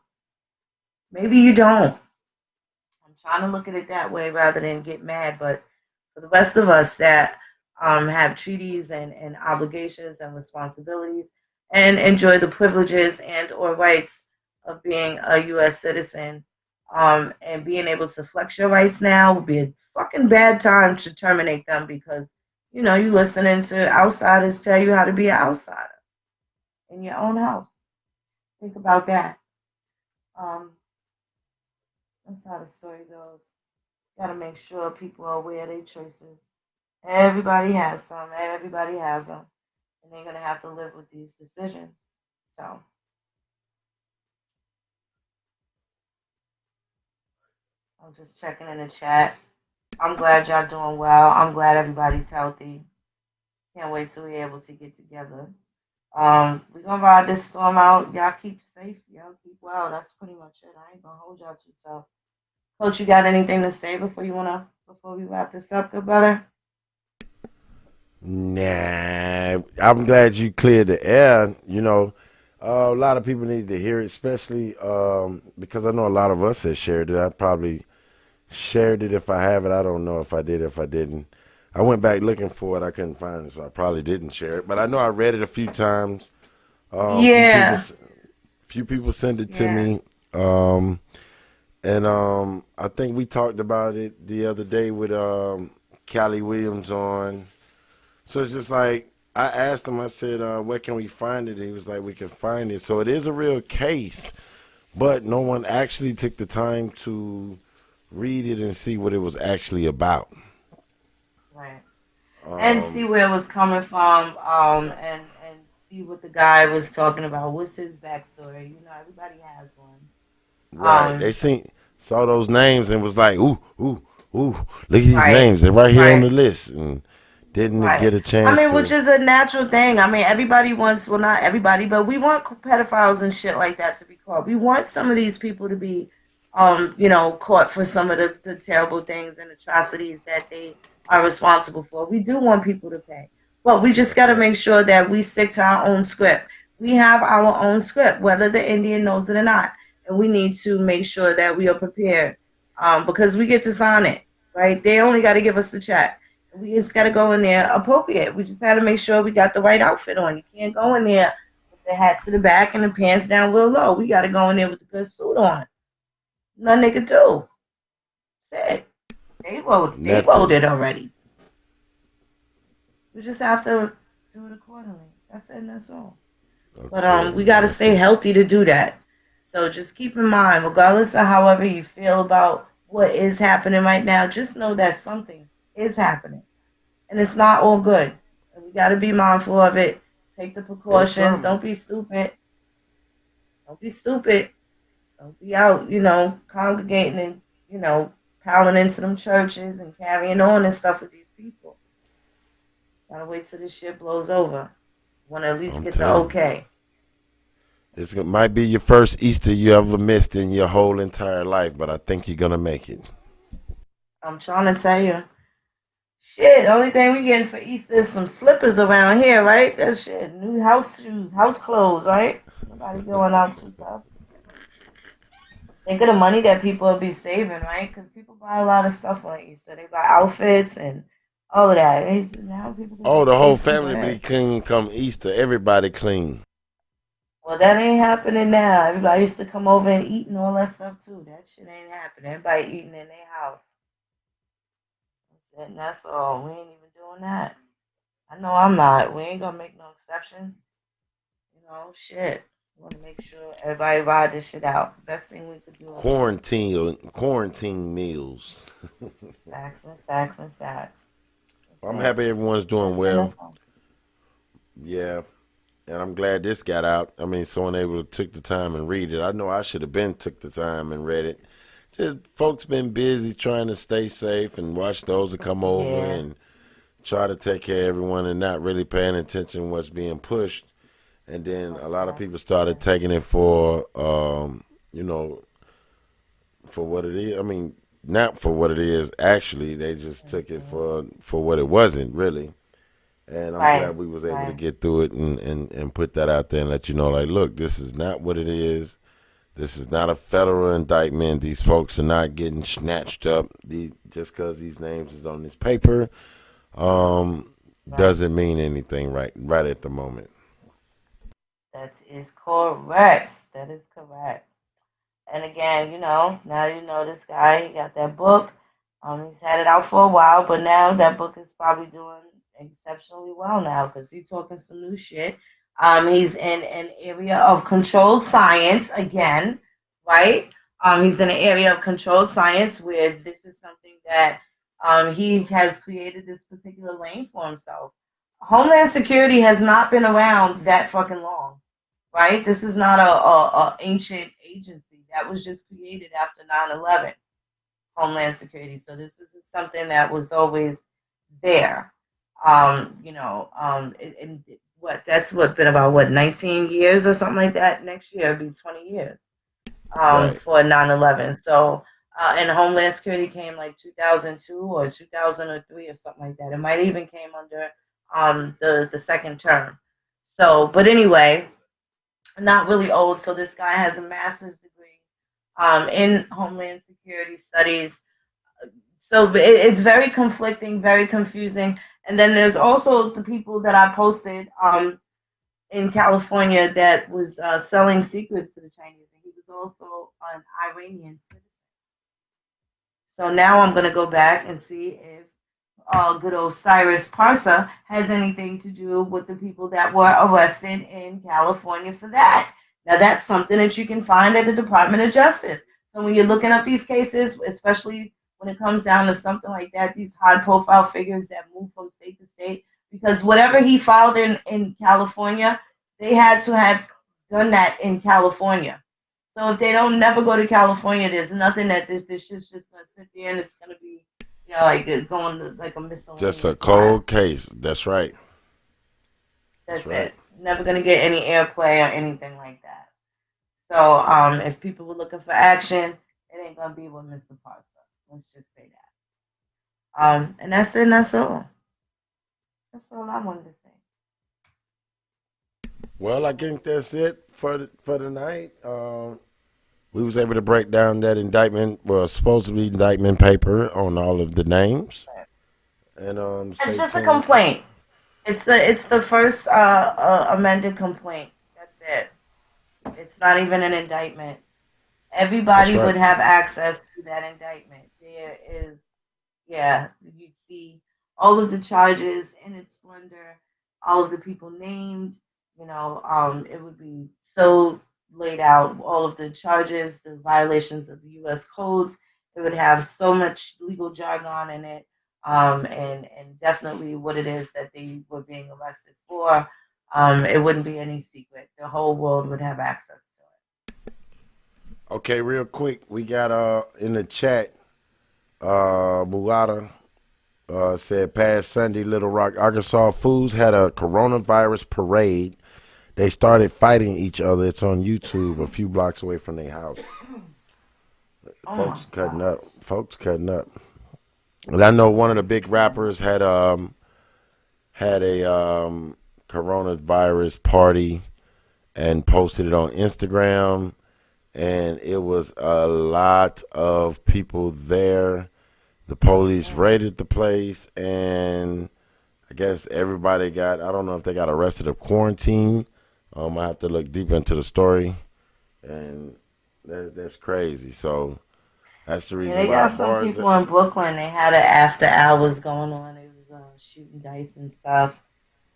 Maybe you don't. I'm trying to look at it that way rather than get mad. But for the rest of us that have treaties and obligations and responsibilities and enjoy the privileges and or rights of being a U.S. citizen, and being able to flex your rights now would be a fucking bad time to terminate them because, you listening to outsiders tell you how to be an outsider in your own house. Think about that. That's how the story goes. Got to make sure people are aware of their choices. Everybody has some. Everybody has them. And they're going to have to live with these decisions. So. I'm just checking in the chat. I'm glad y'all doing well. I'm glad everybody's healthy. Can't wait till we're able to get together. We're going to ride this storm out. Y'all keep safe. Y'all keep well. That's pretty much it. I ain't going to hold y'all too tough. Coach, you got anything to say before we wrap this up, good brother? Nah, I'm glad you cleared the air. A lot of people need to hear it, especially because I know a lot of us have shared it. I probably shared it if I have it. I don't know if I did, if I didn't. I went back looking for it. I couldn't find it, so I probably didn't share it. But I know I read it a few times. Yeah. Few people sent it to me. I think we talked about it the other day with Callie Williams on. So it's just like, I asked him, I said, where can we find it? And he was like, we can find it. So it is a real case, but no one actually took the time to read it and see what it was actually about. Right. And see where it was coming from, and see what the guy was talking about. What's his backstory? Everybody has one. Right. They saw those names and was like, ooh, look at these names. They're right here on the list. And didn't get a chance to. Which is a natural thing. Everybody wants, well, not everybody, but we want pedophiles and shit like that to be caught. We want some of these people to be, caught for some of the terrible things and atrocities that they are responsible for. We do want people to pay. But we just got to make sure that we stick to our own script. We have our own script, whether the Indian knows it or not. And we need to make sure that we are prepared, because we get to sign it, right? They only got to give us the check. We just got to go in there appropriate. We just got to make sure we got the right outfit on. You can't go in there with the hat to the back and the pants down real low. We got to go in there with a good suit on. Nothing they could do. That's it. They wrote it already. We just have to do it accordingly. That's it and that's all. Okay. But we got to stay healthy to do that. So just keep in mind, regardless of however you feel about what is happening right now, just know that something is happening. And it's not all good. And we got to be mindful of it. Take the precautions. Don't be stupid. Don't be out, congregating and, piling into them churches and carrying on and stuff with these people. Gotta wait till this shit blows over. Want to at least get the okay. This might be your first Easter you ever missed in your whole entire life, but I think you're going to make it. I'm trying to tell you. Shit, the only thing we getting for Easter is some slippers around here, right? That shit. New house shoes, house clothes, right? Nobody going out too tough. Think of the money that people will be saving, right? Because people buy a lot of stuff on Easter. They buy outfits and all of that. The whole family be clean come Easter. Everybody clean. Well, that ain't happening now. Everybody used to come over and eat and all that stuff, too. That shit ain't happening. Everybody eating in their house. And that's all. We ain't even doing that. I know I'm not. We ain't gonna make no exceptions. shit. We want to make sure everybody ride this shit out. Best thing we could do. Quarantine meals. Facts and facts and facts. I'm happy everyone's doing well. That's all. Yeah. And I'm glad this got out. I mean, someone able to took the time and read it. I know I should have been took the time and read it. Just folks been busy trying to stay safe and watch those that come over and try to take care of everyone and not really paying attention to what's being pushed. And then a lot of people started taking it for, for what it is. I mean, not for what it is. Actually, they just took it for what it wasn't really. And I'm glad we was able to get through it and put that out there and let you know, like, look, this is not what it is. This is not a federal indictment. These folks are not getting snatched up. Just because these names is on this paper doesn't mean anything right at the moment. That is correct. That is correct. And again, now you know this guy. He got that book. He's had it out for a while, but now that book is probably doing exceptionally well now because he's talking some new shit. He's in an area of controlled science again, right? He's in an area of controlled science where this is something that he has created this particular lane for himself. Homeland Security has not been around that fucking long, right? This is not a ancient agency that was just created after 9/11. Homeland Security. So this isn't something that was always there. That's been about 19 years or something like that. Next year it'll be 20 years for 9/11. So and Homeland Security came like 2002 or 2003 or something like that. It might even came under the second term. So, but anyway, not really old. So this guy has a master's degree in Homeland Security Studies. So it's very conflicting, very confusing. And then there's also the people that I posted in California that was selling secrets to the Chinese. And he was also an Iranian citizen. So now I'm going to go back and see if good old Syrus Parsa has anything to do with the people that were arrested in California for that. Now that's something that you can find at the Department of Justice. So when you're looking up these cases, especially when it comes down to something like that, these high-profile figures that move from state to state, because whatever he filed in California, they had to have done that in California. So if they don't never go to California, there's nothing that this shit's just going to sit there and it's going to be, like it's going to like a miscellaneous. Just a cold case. That's right. That's right. It. Never going to get any airplay or anything like that. So if people were looking for action, it ain't going to be with Mr. Parsa. Let's just say that. And that's it. And that's all. That's all I wanted to say. Well, I think that's it for the night. We was able to break down that indictment, supposedly indictment paper on all of the names. And it's just a complaint. It's the first amended complaint. That's it. It's not even an indictment. Everybody would have access to that indictment. There is, you'd see all of the charges in its splendor, all of the people named. It would be so laid out, all of the charges, the violations of the U.S. codes. It would have so much legal jargon in it, and definitely what it is that they were being arrested for. It wouldn't be any secret. The whole world would have access to it. Okay, real quick, we got in the chat, Mulata said, past Sunday, Little Rock, Arkansas, fools had a coronavirus parade. They started fighting each other. It's on YouTube, a few blocks away from their house. Folks cutting up. And I know one of the big rappers had a coronavirus party and posted it on Instagram. And it was a lot of people there. The police raided the place, and I guess everybody I don't know if they got arrested or quarantined. I have to look deep into the story, and that's crazy. So that's the reason why. They got some people in Brooklyn. They had it after hours going on. They was shooting dice and stuff,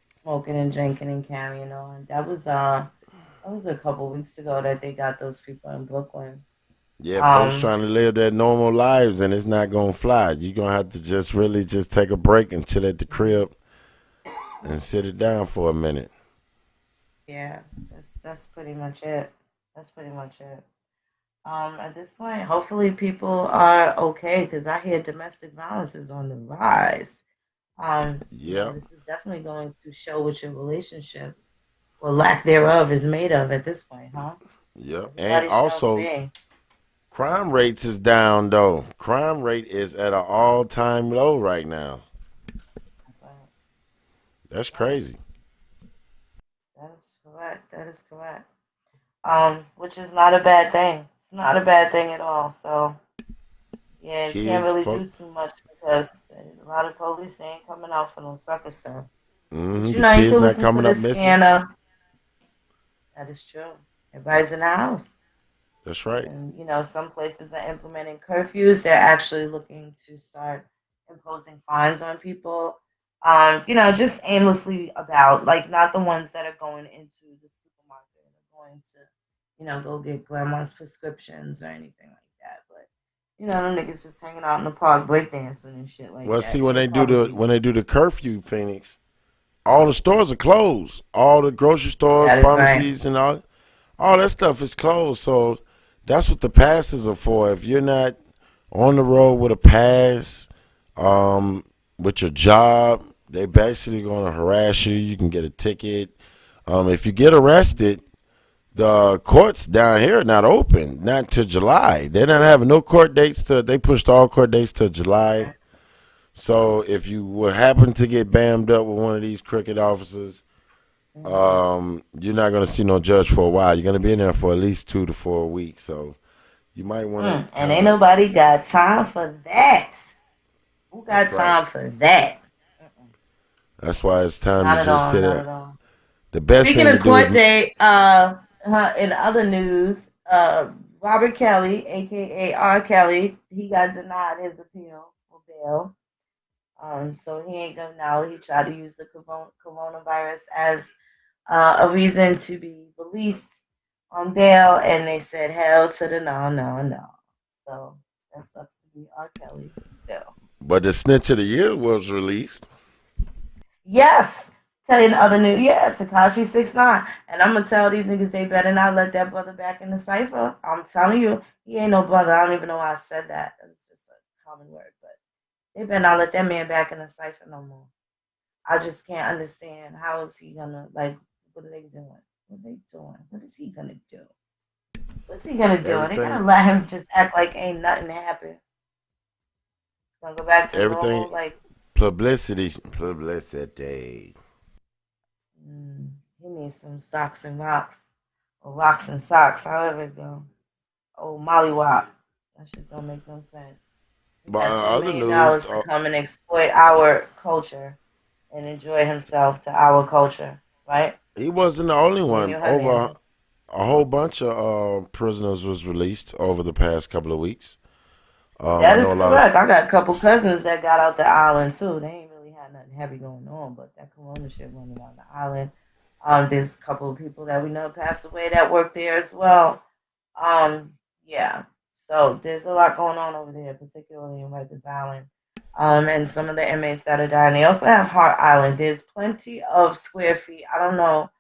smoking and drinking and carrying on. That was That was a couple weeks ago that they got those people in Brooklyn. Yeah, folks Um, trying to live their normal lives, and it's not gonna fly. You're gonna have to just really just take a break and chill at the crib and sit it down for a minute. yeah, that's pretty much it. That's pretty much it. At this point, hopefully people are okay because I hear domestic violence is on the rise. Yeah, This is definitely going to show what your relationship or lack thereof is made of at this point, huh? yeah, and Everybody shall also see. crime rates is down though. Crime rate is at an all time low right now. That's right. That's Right. crazy. That is correct. That is correct. Which is not a bad thing. It's not a bad thing at all. So yeah, you can't Kids, really folk, do too much because a lot of police ain't coming out for no sucker stuff. But the you kids can not listen to coming the up missing. scanner. That is true. Everybody's in the house. That's right. And, some places are implementing curfews. They're actually looking to start imposing fines on people, just aimlessly about, like, not the ones that are going into the supermarket or going to, go get grandma's prescriptions or anything like that. But, them niggas just hanging out in the park breakdancing and shit like Well, see that. when They'll they do the probably, when they do the curfew, Phoenix, all the stores are closed. All the grocery stores, that is right. pharmacies, and all that stuff is closed. So that's what the passes are for. If you're not on the road with a pass, um, with your job, they basically going to harass you. You can get a ticket. If you get arrested, the courts down here are not open, not to July. They're not having no court dates to. They pushed all court dates to July. So if you would happen to get bammed up with one of these crooked officers, Mm-hmm. you're not going to see no judge for a while. You're going to be in there for at least 2 to 4 weeks. So you might want to And kind ain't of. nobody got time for that. Who That's got right. time for that? Mm-mm. That's why it's time to Not at just all. sit Not there. at all. The best Speaking thing to of do is court date, in other news, Robert Kelly, aka R. Kelly, he got denied his appeal for bail. So he ain't gonna now. He tried to use the coronavirus as a reason to be released on bail, and they said hell to the no, no, no. So that sucks to be R. Kelly, but still. but the snitch of the year was released. Yes. Telling other news, yeah, Takashi 6ix9ine. And I'm gonna tell these niggas they better not let that brother back in the cipher. I'm telling you, he ain't no brother. I don't even know why I said that. It's just a common word, but they better not let that man back in the cipher no more. I just can't understand how is he gonna, like, what are they doing? What are they doing? What is he gonna do? What's he gonna do? Are they Everything, gonna let him just act like ain't nothing happened? Gonna go back to everything, normal, like, publicity. he needs some socks and rocks. Or rocks and socks, however it go. Oh, mollywop. That shit don't make no sense. He But got $10 other million news, dollars to come and exploit our culture and enjoy himself to our culture, right? he wasn't the only one. Daniel Over Hernandez. a whole bunch of prisoners was released over the past couple of weeks. I That know is a lot of correct. I got a couple cousins that got out the island too. They ain't really had nothing heavy going on, but that corona shit went around the island. There's a couple of people that we know passed away that worked there as well. Um, yeah. So there's a lot going on over there, particularly in Rikers Island. And some of the inmates that are dying. They also have Hart Island. There's plenty of square feet. I don't know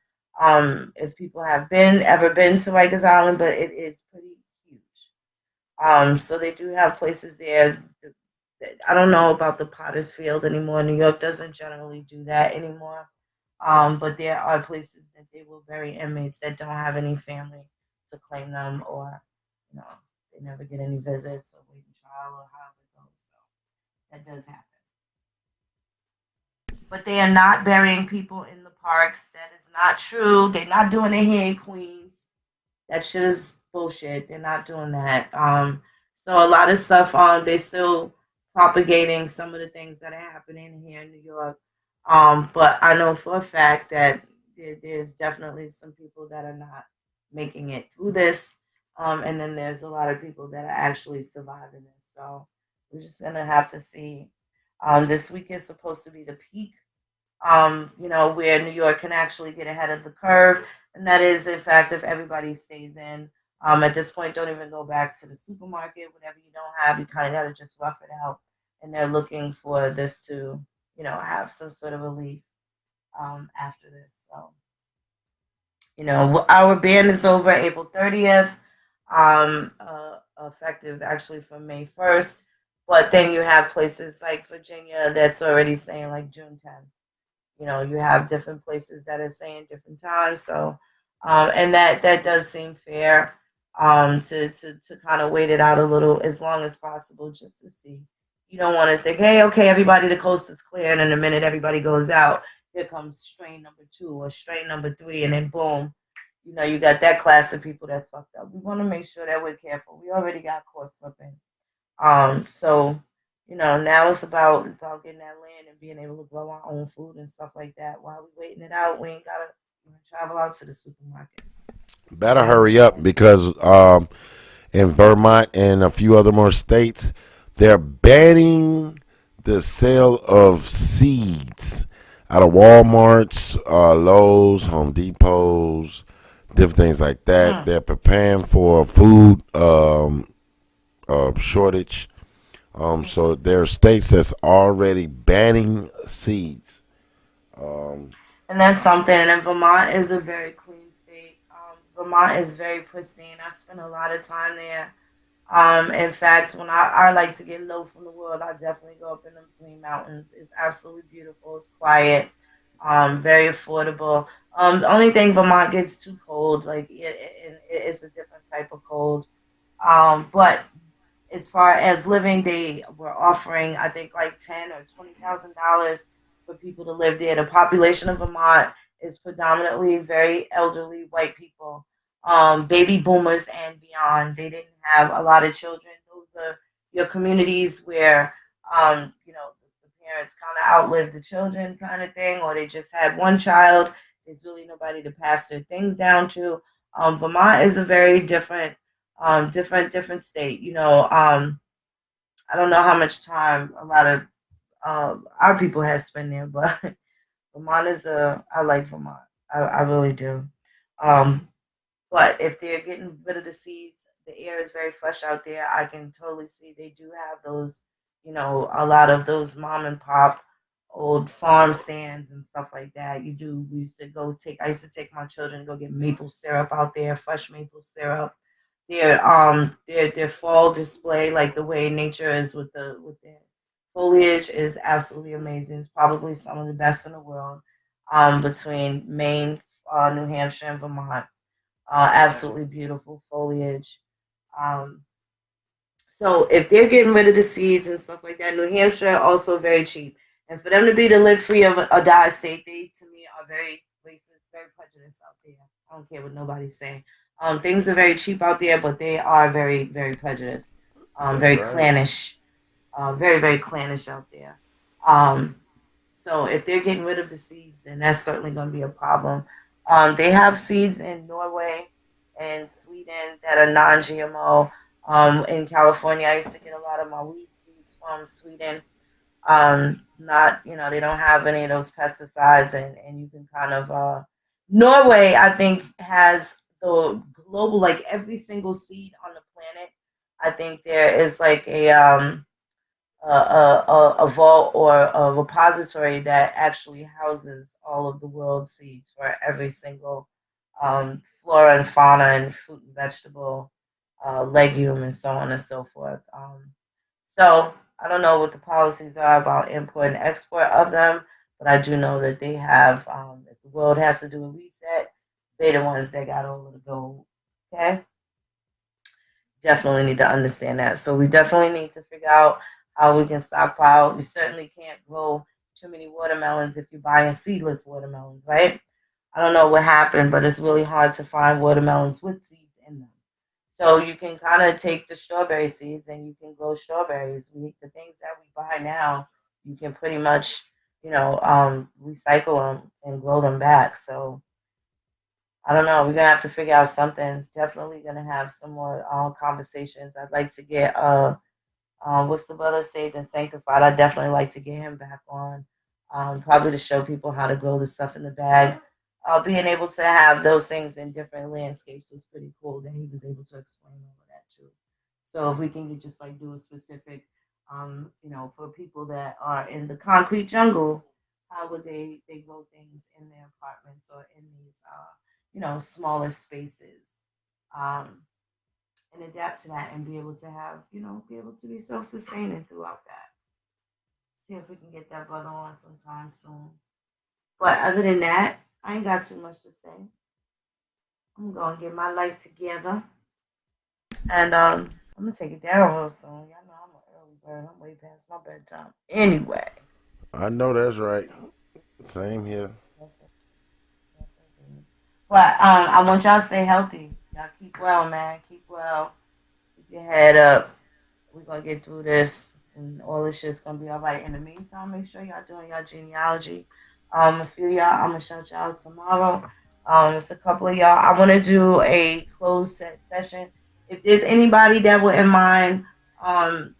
if people have ever been to Rikers Island, but it is pretty huge. So they do have places there. I don't know about the Potter's Field anymore. New York doesn't generally do that anymore. But there are places that they will bury inmates that don't have any family to claim them, or you know they never get any visits or wait in trial or however it goes. So that does happen. But they are not burying people in the parks. That is not true. They're not doing it here in Queens. That shit is bullshit. They're not doing that. So a lot of stuff they still propagating some of the things that are happening here in New York. But I know for a fact that there's definitely some people that are not making it through this. And then there's a lot of people that are actually surviving this. So we're just gonna have to see. This week is supposed to be the peak, where New York can actually get ahead of the curve And that is, in fact, if everybody stays in. At this point, don't even go back to the supermarket. Whatever you don't have, you kind of got to just rough it out. And they're looking for this to, have some sort of relief after this. So, our ban is over April 30th, effective actually from May 1st. But then you have places like Virginia that's already saying like June 10th. You have different places that are saying different times. So, and that does seem fair, to kind of wait it out a little as long as possible just to see. You don't want to think, hey, okay, everybody, the coast is clear, and then the minute everybody goes out, here comes strain number 2 or strain number 3, and then boom, you got that class of people that's fucked up. We want to make sure that we're careful. We already got caught slipping. So now it's about getting that land and being able to grow our own food and stuff like that. While we waiting it out, we ain't gotta travel out to the supermarket. Better hurry up because in Vermont and a few other more states, they're banning the sale of seeds out of Walmarts, Lowe's, Home Depots, different things like that. They're preparing for food shortage. So there are states that's already banning seeds. And that's something. And Vermont is a very clean state. Vermont is very pristine. I spent a lot of time there. In fact, when I like to get low from the world, I definitely go up in the Green Mountains. It's absolutely beautiful. It's quiet. Very affordable. The only thing, Vermont gets too cold. Like it's a different type of cold. But as far as living, they were offering, I think, like $10,000 or $20,000 for people to live there. The population of Vermont is predominantly very elderly white people, baby boomers and beyond. They didn't have a lot of children. Those are your communities where, the parents kind of outlived the children, kind of thing, or they just had one child. There's really nobody to pass their things down to. Vermont is a very different state. I don't know how much time a lot of our people have spent there, but Vermont is I like Vermont. I really do. But if they're getting rid of the seeds, the air is very fresh out there. I can totally see they do have those, a lot of those mom and pop old farm stands and stuff like that. We used to I used to take my children to go get maple syrup out there, fresh maple syrup. Their fall display, like the way nature is with their foliage, is absolutely amazing. It's probably some of the best in the world. Between Maine, New Hampshire, and Vermont, absolutely beautiful foliage. Um, so if they're getting rid of the seeds and stuff like that, New Hampshire also very cheap. And for them to live free of a die state, they to me are very racist, very prejudiced out there. I don't care what nobody's saying. Things are very cheap out there, but they are very, very prejudiced, very right. Clannish, very, very clannish out there. So if they're getting rid of the seeds, then that's certainly going to be a problem. They have seeds in Norway and Sweden that are non-GMO. In California, I used to get a lot of my wheat seeds from Sweden. They don't have any of those pesticides, and you can kind of, Norway, I think, has the global, like every single seed on the planet. I think there is like a vault or a repository that actually houses all of the world's seeds for every single flora and fauna and fruit and vegetable, legume, and so on and so forth. So I don't know what the policies are about import and export of them, but I do know that they have, if the world has to do a reset, they're the ones that got all of the gold. Okay? Definitely need to understand that. So we definitely need to figure out how we can stockpile. You certainly can't grow too many watermelons if you're buying seedless watermelons, right? I don't know what happened, but it's really hard to find watermelons with seeds in them. So you can kind of take the strawberry seeds and you can grow strawberries. The things that we buy now, you can pretty much, recycle them and grow them back. So I don't know. We're gonna have to figure out something. Definitely gonna have some more conversations. I'd like to get what's the brother Saved and Sanctified? I'd definitely like to get him back on. Probably to show people how to grow the stuff in the bag. being able to have those things in different landscapes was pretty cool that he was able to explain all of that too. So if we can just like do a specific, for people that are in the concrete jungle, how would they grow things in their apartments or in these, smaller spaces, um, and adapt to that and be able to have, be able to be self-sustaining throughout that. See if we can get that brother on sometime soon. But other than that, I ain't got too much to say. I'm gonna get my life together, and I'm gonna take it down real soon. Y'all know I'm an early bird. I'm way past my bedtime. Anyway. I know that's right. Same here. Yes, indeed. But I want y'all to stay healthy. Y'all keep well, man. Keep well. Keep your head up. We're gonna get through this, and all this shit's gonna be all right. In the meantime, make sure y'all doing y'all genealogy. A few y'all, I'm gonna shout y'all out tomorrow. It's a couple of y'all. I want to do a closed set session. If there's anybody that wouldn't mind, and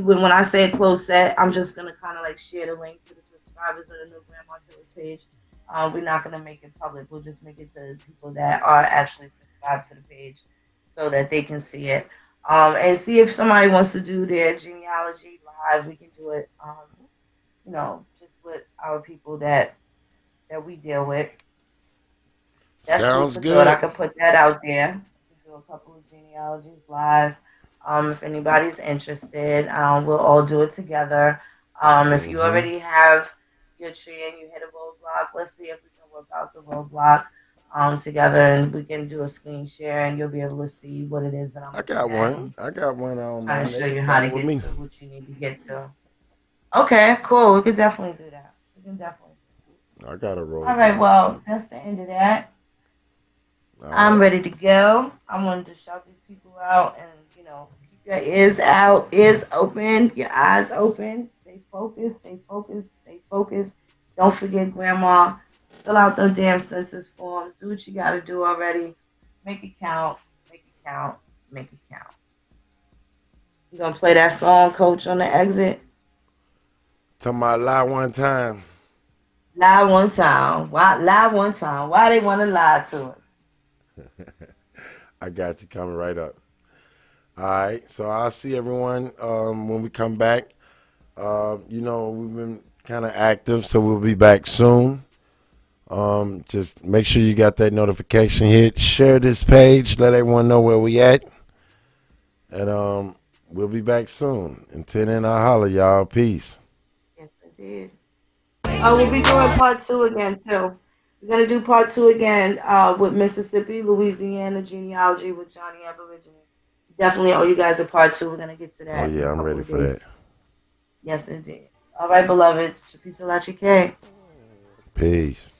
when I say closed set, I'm just gonna kind of like share the link to the subscribers of the new Grandma Killers page. We're not gonna make it public. We'll just make it to people that are actually subscribed to the page, so that they can see it. And see if somebody wants to do their genealogy live. We can do it. Just with our people that we deal with. That's Sounds food for thought. I good. could put that out there. Do a couple of genealogies live. If anybody's interested, we'll all do it together. If you already have your tree and you hit a roadblock, let's see if we can work out the roadblock together, and we can do a screen share, and you'll be able to see what it is that I'm I got looking at. one. I got one on Trying mine. to show They you how to started with get me. to what you need to get to. Okay, cool. We could definitely do that. We can definitely. I got a roll. All right. Well, that's the end of that. All I'm right. ready to go. I wanted to shout these people out, and keep your ears out, ears open, your eyes open. Stay focused. Stay focused. Stay focused. Don't forget, Grandma. Fill out those damn census forms. Do what you got to do already. Make it count. Make it count. Make it count. You gonna play that song, Coach, on the exit? Tell my lie one time. Lie one time. Why lie one time? Why they want to lie to us? I got you coming right up. All right. So I'll see everyone when we come back. We've been kind of active, so we'll be back soon. Just make sure you got that notification hit. Share this page. Let everyone know where we at. And we'll be back soon. Until then, I'll holler, y'all. Peace. Yes, indeed. We'll be doing part 2 again too. We're gonna do part 2 again with Mississippi, Louisiana genealogy with Johnny Aborigine. Definitely owe you guys a part 2. We're gonna get to that. Oh, yeah, in a I'm couple ready of for days. that. Yes, indeed. All right, beloveds. Chapisa la chique. Peace.